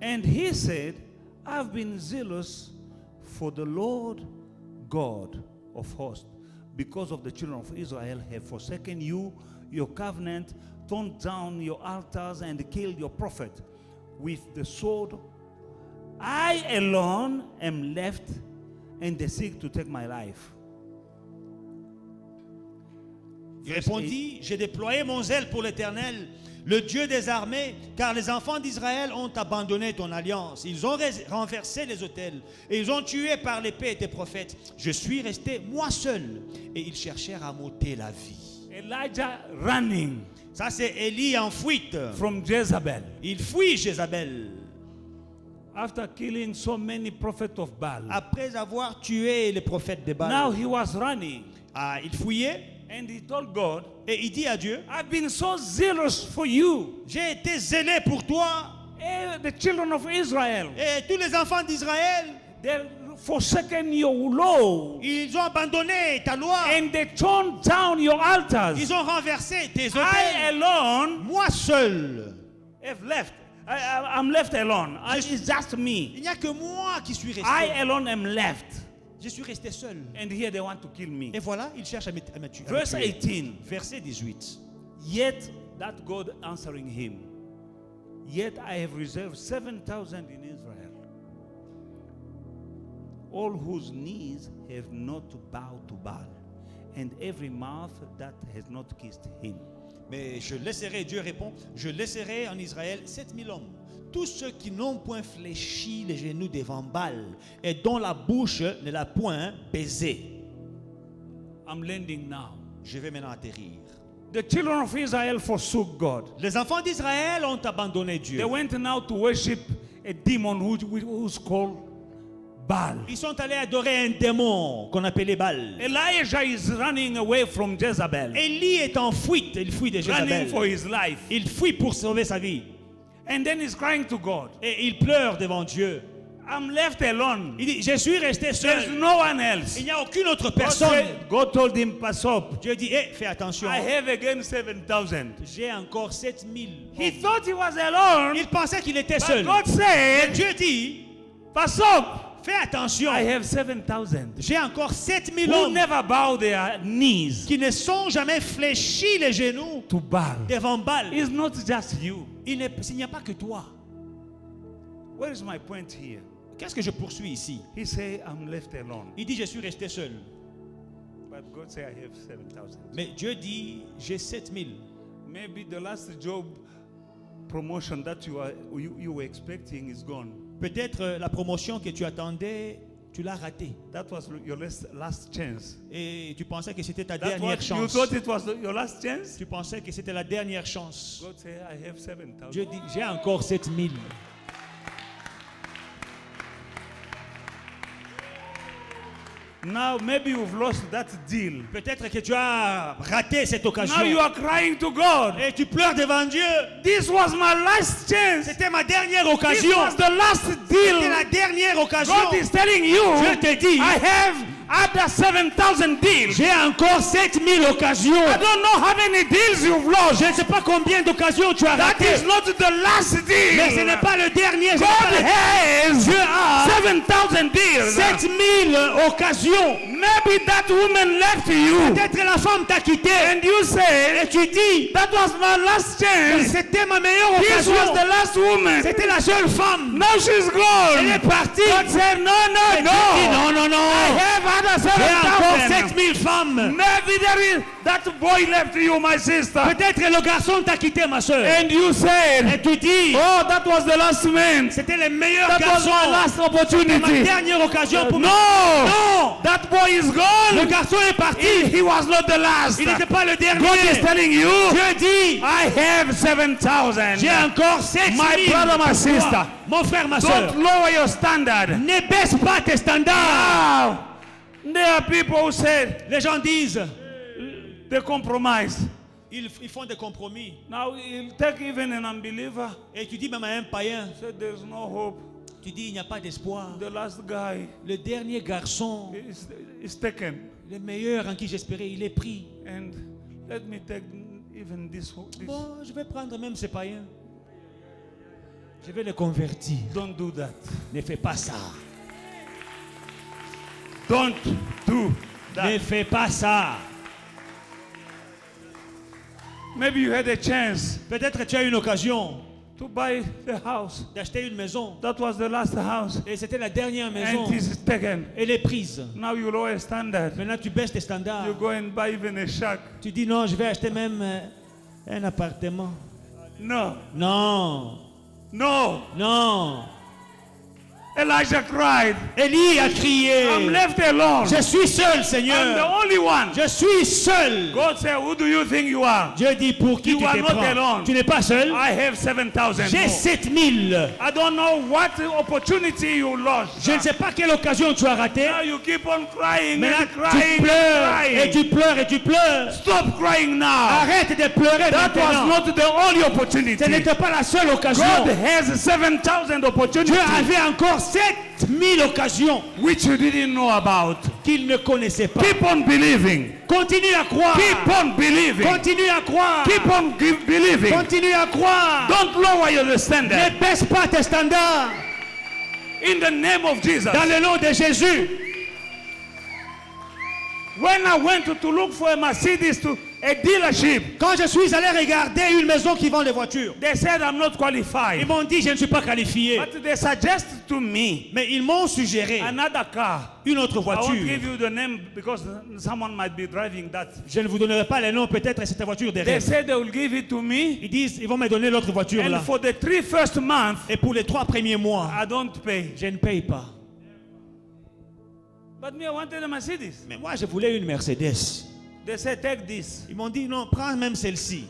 S2: And he said, I've been zealous for the Lord God of hosts, because of the children of Israel have forsaken you, your covenant, torn down your altars, and killed your prophet with the sword. I alone am left, and they seek to take my life.
S3: Il répondit, j'ai déployé mon zèle pour l'Éternel, le Dieu des armées, car les enfants d'Israël ont abandonné ton alliance. Ils ont renversé les autels et ils ont tué par l'épée tes prophètes. Je suis resté moi seul et ils cherchèrent à m'ôter la vie.
S2: Elijah running
S3: Ça c'est Élie en fuite.
S2: from Jezebel
S3: Il fuit Jézabel.
S2: after killing so many prophets of Baal.
S3: Après avoir tué les prophètes de Baal.
S2: Now he was running,
S3: Il fouillait
S2: and he told God,
S3: et il dit à Dieu,
S2: I've been so zealous for you.
S3: j'ai été zélé pour toi
S2: The children of Israel,
S3: et tous les enfants d'Israël.
S2: they've forsaken your law,
S3: Ils ont abandonné ta loi.
S2: and they torn down your altars.
S3: Ils ont renversé tes
S2: I
S3: autels.
S2: alone
S3: Moi seul.
S2: have left. I'm left alone. It's just me.
S3: Il n'y a que moi qui suis resté.
S2: I alone am left.
S3: Je suis resté seul.
S2: And here they want to kill me.
S3: Et voilà, ils cherchent à me tuer.
S2: Verse 18.
S3: Verset 18.
S2: Yet that God answering him, yet I have reserved 7,000 in Israel, all whose knees have not bowed to Baal, and every mouth that has not kissed him.
S3: Mais je laisserai, Dieu répond, je laisserai en Israël 7000 hommes, tous ceux qui n'ont point fléchi les genoux devant Baal et dont la bouche ne l'a point baisé.
S2: I'm landing now.
S3: Je vais maintenant atterrir.
S2: The children of Israel forsook God.
S3: Les enfants d'Israël ont abandonné
S2: They
S3: Dieu.
S2: went now to worship a demon who's called Baal.
S3: Ils sont allés adorer un démon qu'on appelait Baal.
S2: Elijah is running away from Jezebel,
S3: Élie est en fuite, il fuit de
S2: running for
S3: Jézabel.
S2: his life.
S3: Il fuit pour sauver sa vie.
S2: And then he's crying to God,
S3: Et il pleure devant Dieu.
S2: I'm left alone.
S3: Il dit, je suis resté
S2: There's
S3: seul.
S2: no one else.
S3: Il n'y a aucune autre
S2: God,
S3: personne.
S2: God told him, pass up.
S3: Dieu dit, fais attention.
S2: I have again 7,000.
S3: J'ai encore 7000.
S2: He thought he was alone.
S3: Il pensait qu'il était
S2: But
S3: seul.
S2: God
S3: Mais
S2: said,
S3: Dieu dit,
S2: pass up.
S3: fais attention.
S2: I have 7,000
S3: J'ai encore 7000
S2: who
S3: hommes
S2: never bow their knees
S3: qui ne sont jamais fléchis les genoux
S2: to Baal.
S3: devant Baal.
S2: It's not just you.
S3: Il n'y a pas que toi.
S2: Where is my point here?
S3: Qu'est-ce que je poursuis ici?
S2: He said, I'm left alone.
S3: Il dit, je suis resté seul.
S2: But God said, I have 7,000.
S3: Mais Dieu dit, j'ai 7000.
S2: Maybe the last job promotion that you were expecting is gone.
S3: Peut-être la promotion que tu attendais, tu l'as ratée.
S2: That was your last chance.
S3: Et tu pensais que c'était ta
S2: That
S3: dernière
S2: what you
S3: chance.
S2: thought it was your last chance?
S3: Tu pensais que c'était la dernière chance.
S2: God said, I have 7,000.
S3: Dieu dit, j'ai encore 7000.
S2: Now maybe you've lost that deal.
S3: Peut-être que tu as raté cette occasion.
S2: Now you are crying to God.
S3: Et tu pleures devant Dieu.
S2: This was my last chance.
S3: C'était ma dernière
S2: This
S3: occasion.
S2: was the last
S3: C'était la
S2: deal.
S3: dernière occasion.
S2: God is telling you,
S3: Je te dis,
S2: I have other 7,000 deals.
S3: j'ai encore 7000 occasions.
S2: I don't know how many deals you've lost.
S3: Je ne sais pas combien d'occasions tu as
S2: That
S3: raté.
S2: is not the last deal.
S3: Mais ce n'est pas le dernier.
S2: God has
S3: Dieu a
S2: 7,000 deals.
S3: 7000 occasions.
S2: Maybe that woman left you.
S3: Peut-être la femme t'a quitté.
S2: And you say,
S3: Et tu dis,
S2: that was my last chance.
S3: c'était ma meilleure
S2: This
S3: occasion.
S2: was the last woman.
S3: C'était la seule femme.
S2: Now she's
S3: Elle est
S2: gone.
S3: partie.
S2: God said, no,
S3: Et Dieu dit,
S2: no.
S3: non, non,
S2: I
S3: non.
S2: have other
S3: J'ai encore
S2: 7,000.
S3: 7000 femmes.
S2: Maybe there is that boy left you, my sister.
S3: Peut-être le garçon t'a quitté, ma soeur.
S2: And you said,
S3: Et tu dis,
S2: oh, that was the last man.
S3: c'était le meilleur
S2: That was
S3: garçon.
S2: my last
S3: C'était ma
S2: opportunity.
S3: dernière occasion pour
S2: No,
S3: Non.
S2: that boy is
S3: Le
S2: gone.
S3: garçon est parti.
S2: He was not the last.
S3: Il n'était pas le dernier.
S2: God is telling you,
S3: Dieu dit,
S2: I have 7,000.
S3: j'ai encore 7000.
S2: My brother, my sister.
S3: Mon frère, ma soeur.
S2: Don't lower your standard.
S3: Ne baisse pas tes standards.
S2: Now, there are people who said
S3: Les gens disent,
S2: they compromise.
S3: ils font des compromis.
S2: Now, he'll take even an unbeliever.
S3: Et tu dis même à un païen,
S2: Said there's no hope.
S3: tu dis, il n'y a pas d'espoir.
S2: The last guy
S3: Le dernier garçon,
S2: is taken.
S3: le meilleur en qui j'espérais, il est pris.
S2: And let me take even this.
S3: Bon, je vais prendre même ces païens. Je vais le convertir.
S2: Don't do that.
S3: Ne fais pas ça.
S2: Don't do that.
S3: Ne fais pas ça.
S2: Maybe you had a chance
S3: Peut-être tu as eu une occasion
S2: to buy the house.
S3: d'acheter une maison.
S2: That was the last house.
S3: Et c'était la dernière maison.
S2: And it is taken.
S3: Elle est prise.
S2: Now you lower standard.
S3: Maintenant tu baisses tes standards.
S2: You go and buy even a shack.
S3: Tu dis non, je vais acheter même un appartement.
S2: No.
S3: Non.
S2: No.
S3: Non.
S2: Elijah cried.
S3: Élie a crié.
S2: I'm left alone.
S3: Je suis seul,
S2: I'm the
S3: Seigneur.
S2: only one.
S3: Je suis seul.
S2: God said, who do you think you are?
S3: Dieu dit pour qui
S2: You
S3: tu
S2: are
S3: te
S2: not
S3: prends.
S2: alone.
S3: Tu n'es pas seul.
S2: I have 7,000
S3: J'ai
S2: more.
S3: 7000.
S2: I don't know what opportunity you lost.
S3: Je ne sais pas quelle occasion tu as raté.
S2: Now you keep on crying
S3: Mais là,
S2: and
S3: tu
S2: crying
S3: pleures
S2: and
S3: et
S2: crying.
S3: tu pleures et tu pleures.
S2: Stop crying now.
S3: Arrête de pleurer
S2: That was
S3: maintenant.
S2: not the only opportunity.
S3: Ce n'était pas la seule occasion.
S2: God has 7,000 opportunities
S3: Dieu avait encore 7000 occasions
S2: which you didn't know about.
S3: qu'il ne connaissait pas.
S2: Keep on believing.
S3: Continue à croire.
S2: Keep on believing.
S3: Continue à croire.
S2: Keep on believing.
S3: Continue à croire.
S2: Don't lower your standard.
S3: Ne baisse pas tes standards.
S2: In the name of Jesus.
S3: Dans le nom de Jésus.
S2: When I went to look for a Mercedes to a dealership,
S3: Quand je suis allé regarder une maison qui vend des voitures,
S2: they said I'm not
S3: ils
S2: qualified.
S3: m'ont dit je ne suis pas qualifié.
S2: But they suggested to me
S3: Mais ils m'ont suggéré
S2: another car.
S3: une autre
S2: I won't
S3: voiture.
S2: give you the name because someone might be driving that.
S3: Je ne vous donnerai pas les noms, peut-être cette voiture
S2: They
S3: derrière.
S2: said they will give it to me,
S3: Ils disent, ils vont me donner l'autre voiture
S2: and
S3: là.
S2: for the 3 first months,
S3: Et pour les 3 premiers mois,
S2: I don't pay.
S3: je ne paye pas.
S2: But me, I wanted a Mercedes.
S3: Mais moi, je voulais une Mercedes.
S2: They said, take this.
S3: Ils m'ont dit, non, prends même celle-ci.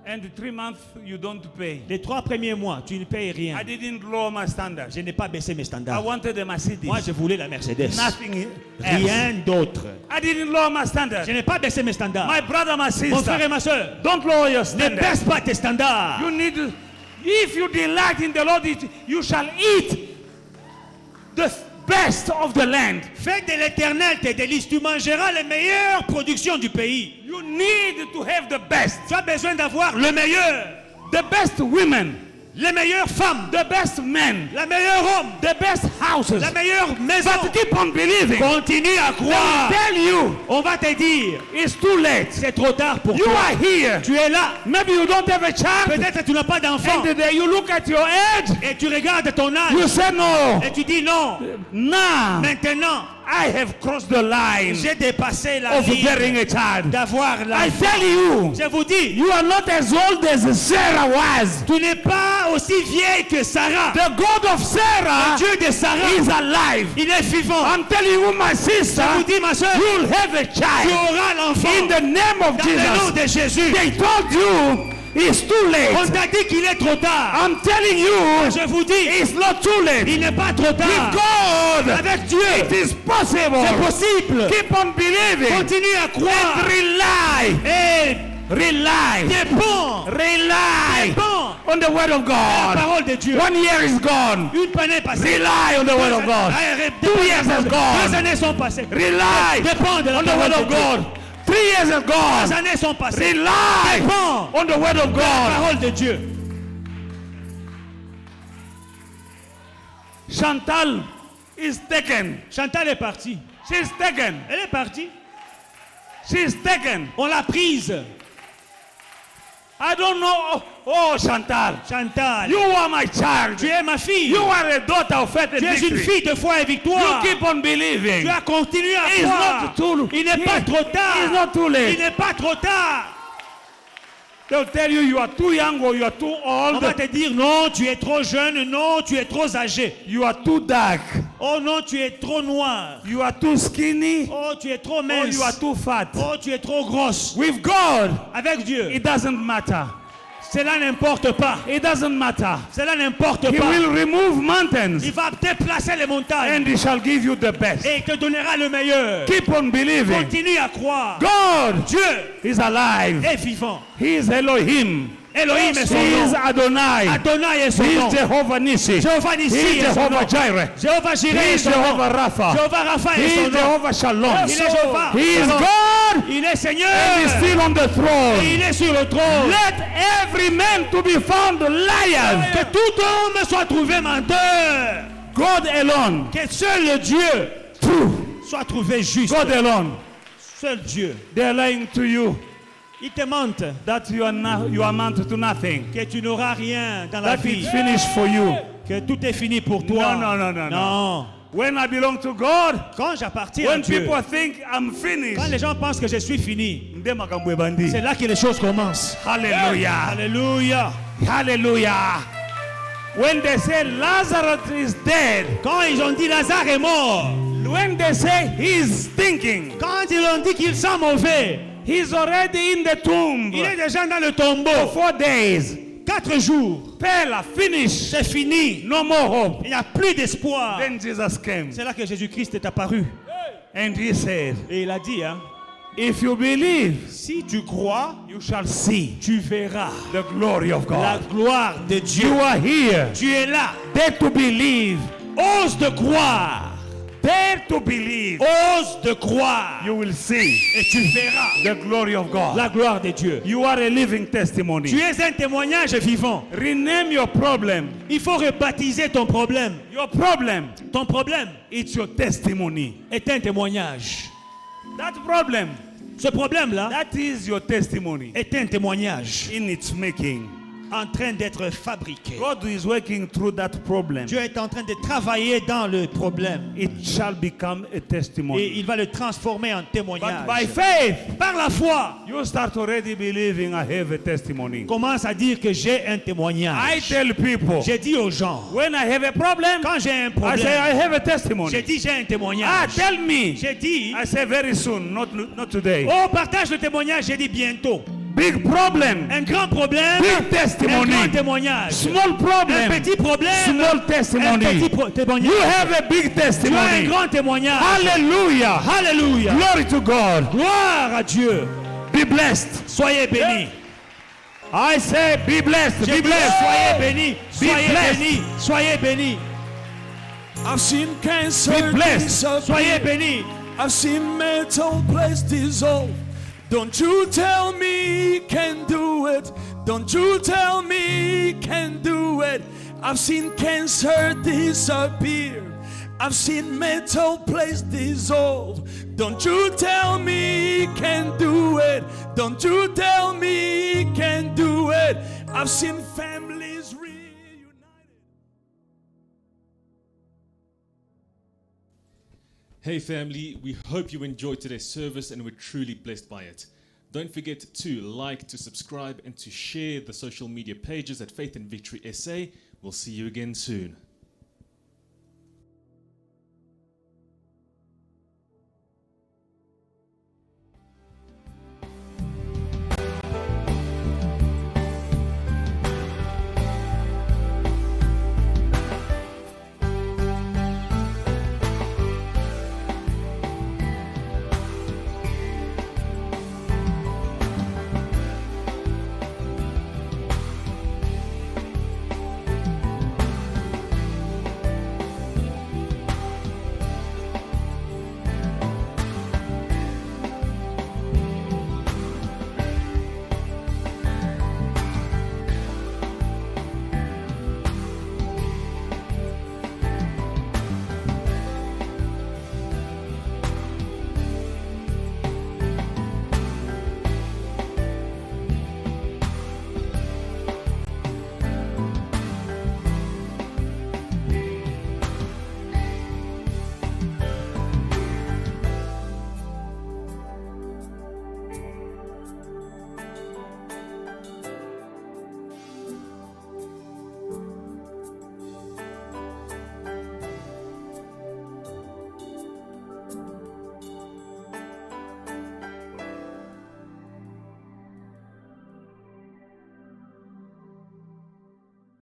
S2: And 3 months, you don't pay.
S3: Les 3 premiers mois, tu ne payes rien.
S2: I didn't lower my standards.
S3: Je n'ai pas baissé mes
S2: I
S3: standards.
S2: wanted a Mercedes.
S3: Moi, je voulais la Mercedes.
S2: Nothing else.
S3: Rien d'autre.
S2: I didn't lower my standards.
S3: Je n'ai pas baissé mes standards.
S2: My brother, my
S3: Mon frère et
S2: sister,
S3: ma soeur,
S2: don't lower your
S3: ne
S2: standards.
S3: baisse pas tes standards.
S2: You need to, if you delight in the Lord, you shall eat the best of the land.
S3: Fais de l'éternel tes délices. Tu mangeras les meilleures productions du pays.
S2: You need to have the best.
S3: Tu as besoin d'avoir le meilleur.
S2: The best women,
S3: Les meilleures femmes.
S2: the best men,
S3: La meilleure homme.
S2: the best houses.
S3: La meilleure maison.
S2: But keep on believing.
S3: Continue à
S2: They will
S3: croire.
S2: tell you
S3: On va te dire,
S2: it's too late.
S3: c'est trop tard pour
S2: You
S3: toi.
S2: are here.
S3: Tu es là.
S2: Maybe you don't have a child.
S3: Peut-être que tu n'as pas d'enfant.
S2: And then you look at your age.
S3: Et tu regardes ton
S2: You
S3: âge.
S2: say no.
S3: Et tu dis non.
S2: Now
S3: Maintenant,
S2: I have crossed the line
S3: j'ai dépassé la
S2: of bearing
S3: ligne
S2: a child.
S3: d'avoir
S2: I
S3: l'enfant.
S2: tell you,
S3: Je vous dis,
S2: you are not as old as Sarah was.
S3: tu n'es pas aussi vieille que Sarah.
S2: The God of
S3: Le
S2: Sarah
S3: Dieu de Sarah,
S2: is alive.
S3: il est vivant.
S2: I'm telling you, my sister,
S3: Je vous dis, ma soeur,
S2: you'll have a
S3: tu
S2: child.
S3: auras l'enfant.
S2: In the name of
S3: Dans le nom
S2: Jesus.
S3: de Jésus.
S2: They told you it's too
S3: On
S2: late.
S3: t'a dit qu'il est trop tard.
S2: I'm telling you,
S3: Je vous dis,
S2: it's not too late.
S3: il n'est pas trop
S2: With
S3: tard.
S2: God,
S3: Avec Dieu,
S2: it is possible.
S3: c'est possible.
S2: Keep on believing.
S3: Continue à croire.
S2: Rely.
S3: Et
S2: Rely.
S3: dépend
S2: Rely on the word of
S3: de la
S2: God.
S3: parole de Dieu.
S2: 1 year is gone.
S3: Une année est passée.
S2: Rely on the word of God. 2 years has
S3: 2
S2: gone.
S3: années sont passées.
S2: Rely
S3: Dépend de la
S2: on the
S3: parole
S2: word
S3: de
S2: of
S3: Dieu.
S2: God. 3 years has
S3: 3
S2: gone.
S3: années sont passées.
S2: Rely
S3: Dépend
S2: on the word of
S3: de la
S2: God.
S3: parole de Dieu.
S2: Chantal is taken.
S3: Chantal est partie.
S2: She's taken.
S3: Elle est partie.
S2: She's taken.
S3: On l'a prise.
S2: I don't know. Oh, Chantal.
S3: Chantal,
S2: You are my child.
S3: tu es ma fille.
S2: You are a daughter of faith
S3: Tu
S2: and
S3: es une
S2: victory.
S3: fille de foi et victoire.
S2: You keep on believing.
S3: Tu as continué à
S2: It's
S3: croire.
S2: not too
S3: Il n'est pas trop tard.
S2: It's not too late.
S3: Il n'est pas trop tard.
S2: They'll tell you are too young or you are too
S3: On
S2: old.
S3: va te dire non, tu es trop jeune, non, tu es trop âgé.
S2: You are too dark.
S3: Oh non, tu es trop noir.
S2: You are too skinny.
S3: Oh, tu es trop
S2: Or
S3: mince.
S2: you are too fat.
S3: Oh, tu es trop grosse.
S2: With God,
S3: Avec Dieu,
S2: it doesn't matter.
S3: cela n'importe pas.
S2: It doesn't matter.
S3: Cela n'importe
S2: He
S3: pas.
S2: will remove mountains
S3: Il va déplacer les montagnes
S2: and he shall give you the best.
S3: et il te donnera le meilleur.
S2: Keep on believing.
S3: Continue à croire.
S2: God
S3: Dieu
S2: is alive.
S3: est vivant.
S2: He is Elohim.
S3: Elohim est son
S2: He is
S3: nom.
S2: Adonai.
S3: Adonai est son
S2: He
S3: nom.
S2: is Jehovah Nissi.
S3: Jéhovah
S2: He
S3: Nissi
S2: is
S3: est son nom.
S2: Jehovah Jireh.
S3: Jéhovah
S2: He
S3: Jireh est
S2: is
S3: son nom.
S2: Jehovah Rapha.
S3: Jéhovah Rapha
S2: He
S3: est son
S2: is
S3: nom.
S2: Jehovah Shalom.
S3: Il est Jéhovah.
S2: He is
S3: Shalom.
S2: God.
S3: Il est Seigneur.
S2: And is still on the
S3: Et
S2: throne.
S3: il est sur le trône.
S2: Let every man to be found liars.
S3: Que tout homme soit trouvé menteur.
S2: God alone.
S3: Que seul le Dieu
S2: True.
S3: soit trouvé juste.
S2: God alone.
S3: Seul Dieu.
S2: They are lying to you
S3: Il te mente
S2: that you amount to nothing.
S3: que tu n'auras rien dans la
S2: That
S3: vie.
S2: it's finished for you.
S3: Que tout est fini pour toi.
S2: No. When I belong to God,
S3: Quand j'appartiens à
S2: when
S3: Dieu,
S2: people think I'm
S3: quand
S2: finished,
S3: les gens pensent que je suis fini,
S2: nde makambo ebandi.
S3: c'est là que les choses commencent.
S2: Hallelujah.
S3: Alléluia.
S2: Hallelujah. When they say Lazarus is dead,
S3: Quand ils ont dit Lazare est mort,
S2: when they say he's stinking,
S3: quand ils ont dit qu'il sent mauvais,
S2: he's already in the tomb
S3: il est déjà dans le
S2: for
S3: tombeau.
S2: 4 days.
S3: 4 jours,
S2: Pella, finished.
S3: c'est fini.
S2: No more hope.
S3: Il n'y a plus d'espoir.
S2: Then Jesus came
S3: C'est là que Jésus-Christ est apparu.
S2: and he said,
S3: Et il a dit, hein,
S2: if you believe,
S3: si tu crois,
S2: you shall see
S3: tu verras
S2: the glory of
S3: la
S2: God.
S3: gloire de Dieu.
S2: You are here.
S3: Tu es là.
S2: Dare to believe.
S3: Ose de croire.
S2: Dare to believe.
S3: Ose de croire.
S2: You will see
S3: Et tu verras
S2: the glory of God.
S3: la gloire de Dieu.
S2: You are a living testimony.
S3: Tu es un témoignage vivant.
S2: Rename your problem.
S3: Il faut rebaptiser ton problème.
S2: Your problem,
S3: Ton problème
S2: it's your testimony.
S3: est un témoignage.
S2: That problem,
S3: Ce problème-là
S2: that is your testimony
S3: est un témoignage
S2: in its making.
S3: en train d'être fabriqué.
S2: God is working through that problem.
S3: Dieu est en train de travailler dans le problème.
S2: It shall become a
S3: Et
S2: testimony.
S3: il va le transformer en
S2: But
S3: témoignage.
S2: by faith,
S3: Par la foi,
S2: you start already believing I have a testimony.
S3: commence à dire que j'ai un
S2: I
S3: témoignage.
S2: tell people,
S3: J'ai dit aux gens,
S2: when I have a problem,
S3: quand j'ai un
S2: I say I
S3: problème,
S2: have a
S3: j'ai
S2: testimony.
S3: dit j'ai un
S2: Ah,
S3: témoignage.
S2: tell me.
S3: J'ai dit,
S2: I say very soon, not today.
S3: oh, partage le témoignage, j'ai dit bientôt.
S2: Big problem.
S3: Un grand problème,
S2: Big
S3: un
S2: testimony.
S3: grand témoignage.
S2: Small
S3: Un
S2: problem.
S3: petit problème,
S2: Small
S3: un
S2: testimony.
S3: petit témoignage.
S2: You have a big
S3: Tu as un
S2: testimony.
S3: grand témoignage.
S2: Hallelujah.
S3: Alléluia.
S2: Glory to God.
S3: Gloire à Dieu.
S2: Be blessed.
S3: Soyez bénis.
S2: I say be blessed.
S3: J'ai
S2: Be
S3: dit,
S2: blessed.
S3: soyez bénis. Soyez
S2: blessed.
S3: bénis. Soyez bénis.
S4: I've seen cancer
S2: Be blessed.
S4: disappear.
S3: Soyez bénis.
S4: I've seen metal plates dissolve. Don't you tell me he can do it. Don't you tell me he can do it. I've seen cancer disappear. I've seen metal plates dissolve. Don't you tell me he can do it. Don't you tell me he can do it. I've seen families reunited.
S5: Hey family, we hope you enjoyed today's service and were truly blessed by it. Don't forget to like, to subscribe, and to share the social media pages at Faith and Victory SA. We'll see you again soon.